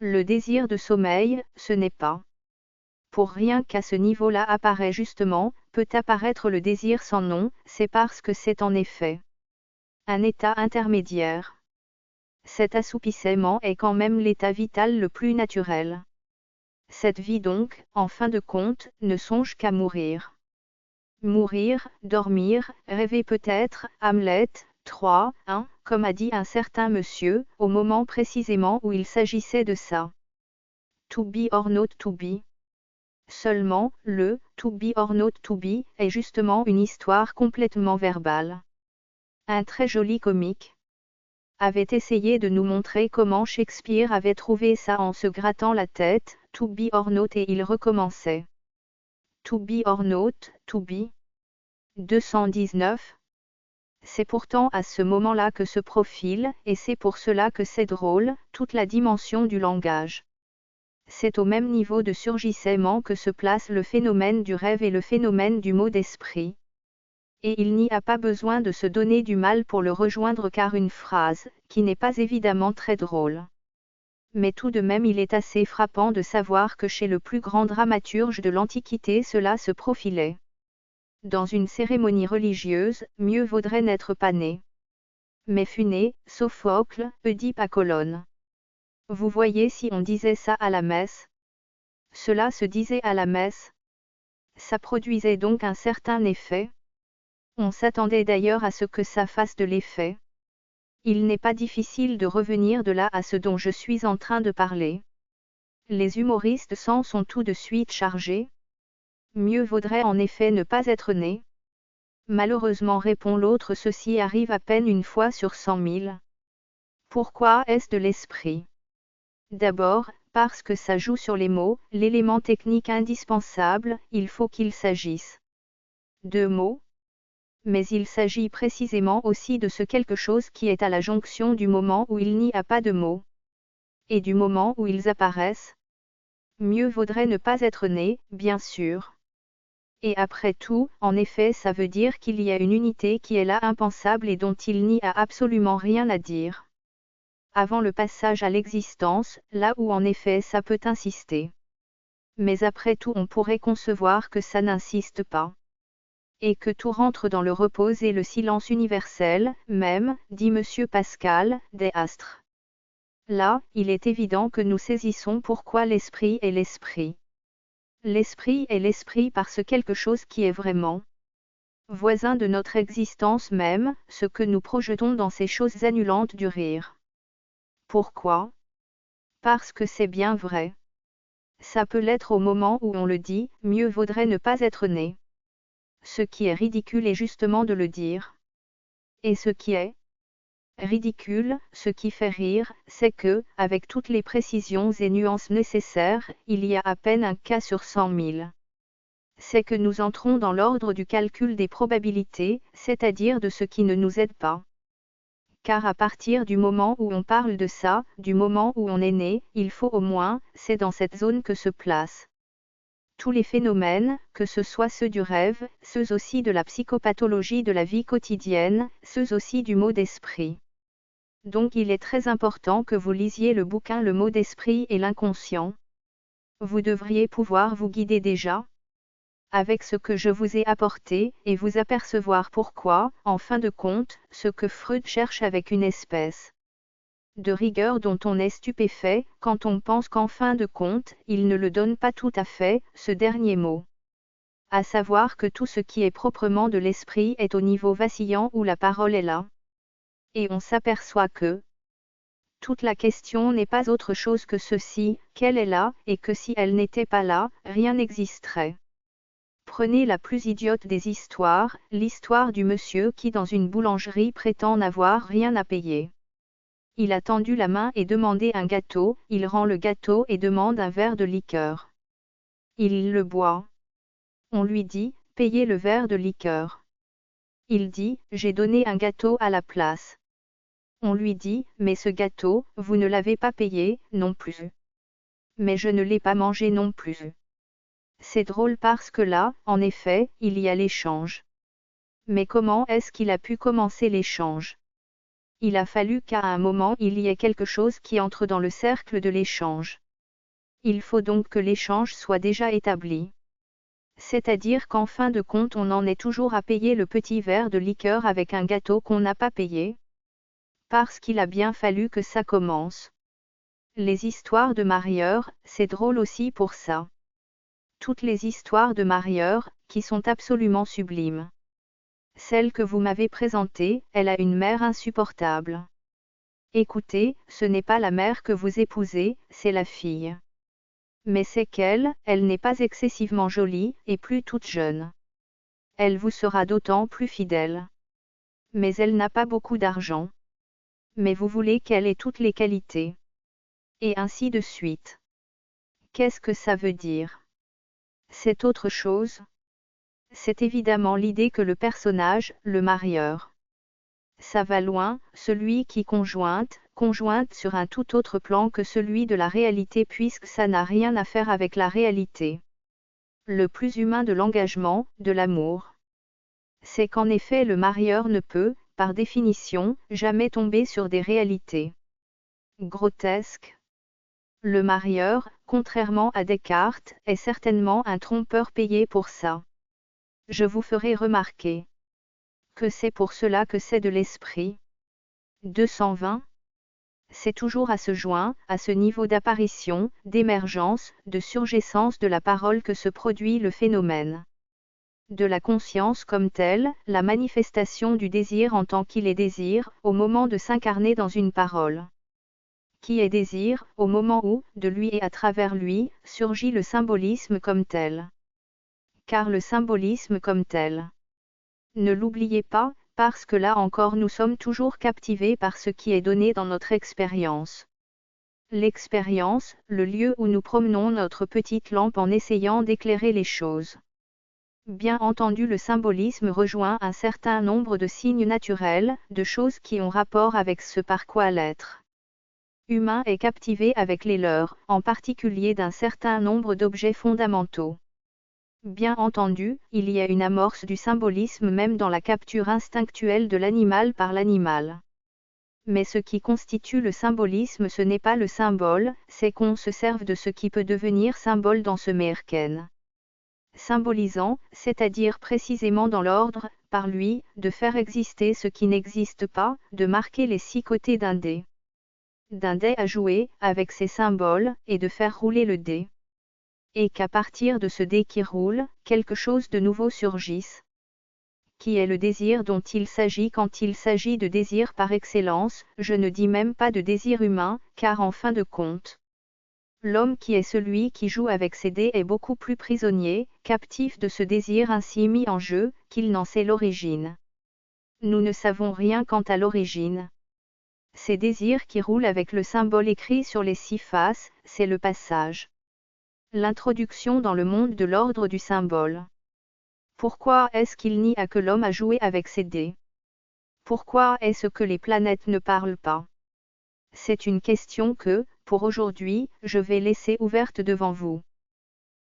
Le désir de sommeil, ce n'est pas pour rien qu'à ce niveau-là apparaît justement, peut apparaître le désir sans nom, c'est parce que c'est en effet un état intermédiaire. Cet assoupissement est quand même l'état vital le plus naturel. Cette vie donc, en fin de compte, ne songe qu'à mourir. Mourir, dormir, rêver peut-être, Hamlet, 3, 1, comme a dit un certain monsieur, au moment précisément où il s'agissait de ça. To be or not to be. Seulement, le « to be or not to be » est justement une histoire complètement verbale. Un très joli comique avait essayé de nous montrer comment Shakespeare avait trouvé ça en se grattant la tête, « to be or not » et il recommençait. « To be or not, to be » 219. C'est pourtant à ce moment-là que se profile, et c'est pour cela que c'est drôle, toute la dimension du langage. C'est au même niveau de surgissement que se place le phénomène du rêve et le phénomène du mot d'esprit. Et il n'y a pas besoin de se donner du mal pour le rejoindre car une phrase, qui n'est pas évidemment très drôle. Mais tout de même il est assez frappant de savoir que chez le plus grand dramaturge de l'Antiquité cela se profilait. Dans une cérémonie religieuse, mieux vaudrait n'être pas né. Mais fut né, Sophocle, Oedipe à Colonne. Vous voyez si on disait ça à la messe. Cela se disait à la messe. Ça produisait donc un certain effet. On s'attendait d'ailleurs à ce que ça fasse de l'effet. Il n'est pas difficile de revenir de là à ce dont je suis en train de parler. Les humoristes s'en sont tout de suite chargés. Mieux vaudrait en effet ne pas être né. Malheureusement répond l'autre, ceci arrive à peine une fois sur 100 000. Pourquoi est-ce de l'esprit ? D'abord, parce que ça joue sur les mots, l'élément technique indispensable, il faut qu'il s'agisse de mots. Mais il s'agit précisément aussi de ce quelque chose qui est à la jonction du moment où il n'y a pas de mots. Et du moment où ils apparaissent. Mieux vaudrait ne pas être né, bien sûr. Et après tout, en effet ça veut dire qu'il y a une unité qui est là impensable et dont il n'y a absolument rien à dire. Avant le passage à l'existence, là où en effet ça peut insister. Mais après tout on pourrait concevoir que ça n'insiste pas. Et que tout rentre dans le repos et le silence universel, même, dit M. Pascal, des astres. Là, il est évident que nous saisissons pourquoi l'esprit est l'esprit. L'esprit est l'esprit parce quelque chose qui est vraiment voisin de notre existence même, ce que nous projetons dans ces choses annulantes du rire. Pourquoi ? Parce que c'est bien vrai. Ça peut l'être au moment où on le dit, mieux vaudrait ne pas être né. Ce qui est ridicule est justement de le dire. Et ce qui est ridicule, ce qui fait rire, c'est que, avec toutes les précisions et nuances nécessaires, il y a à peine un cas sur 100 000. C'est que nous entrons dans l'ordre du calcul des probabilités, c'est-à-dire de ce qui ne nous aide pas. Car à partir du moment où on parle de ça, du moment où on est né, il faut au moins, c'est dans cette zone que se placent tous les phénomènes, que ce soit ceux du rêve, ceux aussi de la psychopathologie de la vie quotidienne, ceux aussi du mot d'esprit. Donc il est très important que vous lisiez le bouquin Le mot d'esprit et l'inconscient. Vous devriez pouvoir vous guider déjà. avec ce que je vous ai apporté, et vous apercevoir pourquoi, en fin de compte, ce que Freud cherche avec une espèce de rigueur dont on est stupéfait, quand on pense qu'en fin de compte, il ne le donne pas tout à fait, ce dernier mot. À savoir que tout ce qui est proprement de l'esprit est au niveau vacillant où la parole est là. Et on s'aperçoit que toute la question n'est pas autre chose que ceci, qu'elle est là, et que si elle n'était pas là, rien n'existerait. Prenez la plus idiote des histoires, l'histoire du monsieur qui dans une boulangerie prétend n'avoir rien à payer. Il a tendu la main et demandé un gâteau, il rend le gâteau et demande un verre de liqueur. Il le boit. On lui dit, payez le verre de liqueur. Il dit, j'ai donné un gâteau à la place. On lui dit, mais ce gâteau, vous ne l'avez pas payé, non plus. Mais je ne l'ai pas mangé non plus. C'est drôle parce que là, en effet, il y a l'échange. Mais comment est-ce qu'il a pu commencer l'échange? Il a fallu qu'à un moment il y ait quelque chose qui entre dans le cercle de l'échange. Il faut donc que l'échange soit déjà établi. C'est-à-dire qu'en fin de compte on en est toujours à payer le petit verre de liqueur avec un gâteau qu'on n'a pas payé. Parce qu'il a bien fallu que ça commence. Les histoires de marieurs, c'est drôle aussi pour ça. Toutes les histoires de marieurs, qui sont absolument sublimes. Celle que vous m'avez présentée, elle a une mère insupportable. Écoutez, ce n'est pas la mère que vous épousez, c'est la fille. Mais c'est qu'elle, elle n'est pas excessivement jolie, et plus toute jeune. Elle vous sera d'autant plus fidèle. Mais elle n'a pas beaucoup d'argent. Mais vous voulez qu'elle ait toutes les qualités. Et ainsi de suite. Qu'est-ce que ça veut dire? C'est autre chose. C'est évidemment l'idée que le personnage, le marieur. Ça va loin, celui qui conjointe sur un tout autre plan que celui de la réalité puisque ça n'a rien à faire avec la réalité. Le plus humain de l'engagement, de l'amour. C'est qu'en effet le marieur ne peut, par définition, jamais tomber sur des réalités grotesques. Le marieur, contrairement à Descartes, est certainement un trompeur payé pour ça. Je vous ferai remarquer que c'est pour cela que c'est de l'esprit. 220. C'est toujours à ce joint, à ce niveau d'apparition, d'émergence, de surgescence de la parole que se produit le phénomène de la conscience comme telle, la manifestation du désir en tant qu'il est désir, au moment de s'incarner dans une parole. Qui est désir, au moment où, de lui et à travers lui, surgit le symbolisme comme tel. Car le symbolisme comme tel. Ne l'oubliez pas, parce que là encore nous sommes toujours captivés par ce qui est donné dans notre expérience. L'expérience, le lieu où nous promenons notre petite lampe en essayant d'éclairer les choses. Bien entendu le symbolisme rejoint un certain nombre de signes naturels, de choses qui ont rapport avec ce par quoi l'être humain est captivé avec les leurs, en particulier d'un certain nombre d'objets fondamentaux. Bien entendu, il y a une amorce du symbolisme même dans la capture instinctuelle de l'animal par l'animal. Mais ce qui constitue le symbolisme ce n'est pas le symbole, c'est qu'on se serve de ce qui peut devenir symbole dans ce Merken. Symbolisant, c'est-à-dire précisément dans l'ordre, par lui, de faire exister ce qui n'existe pas, de marquer les 6 côtés d'un dé. D'un dé à jouer, avec ses symboles, et de faire rouler le dé. Et qu'à partir de ce dé qui roule, quelque chose de nouveau surgisse. Qui est le désir dont il s'agit quand il s'agit de désir par excellence, je ne dis même pas de désir humain, car en fin de compte, l'homme qui est celui qui joue avec ses dés est beaucoup plus prisonnier, captif de ce désir ainsi mis en jeu, qu'il n'en sait l'origine. Nous ne savons rien quant à l'origine. Ces désirs qui roulent avec le symbole écrit sur les 6 faces, c'est le passage. L'introduction dans le monde de l'ordre du symbole. Pourquoi est-ce qu'il n'y a que l'homme à jouer avec ses dés? Pourquoi est-ce que les planètes ne parlent pas? C'est une question que, pour aujourd'hui, je vais laisser ouverte devant vous.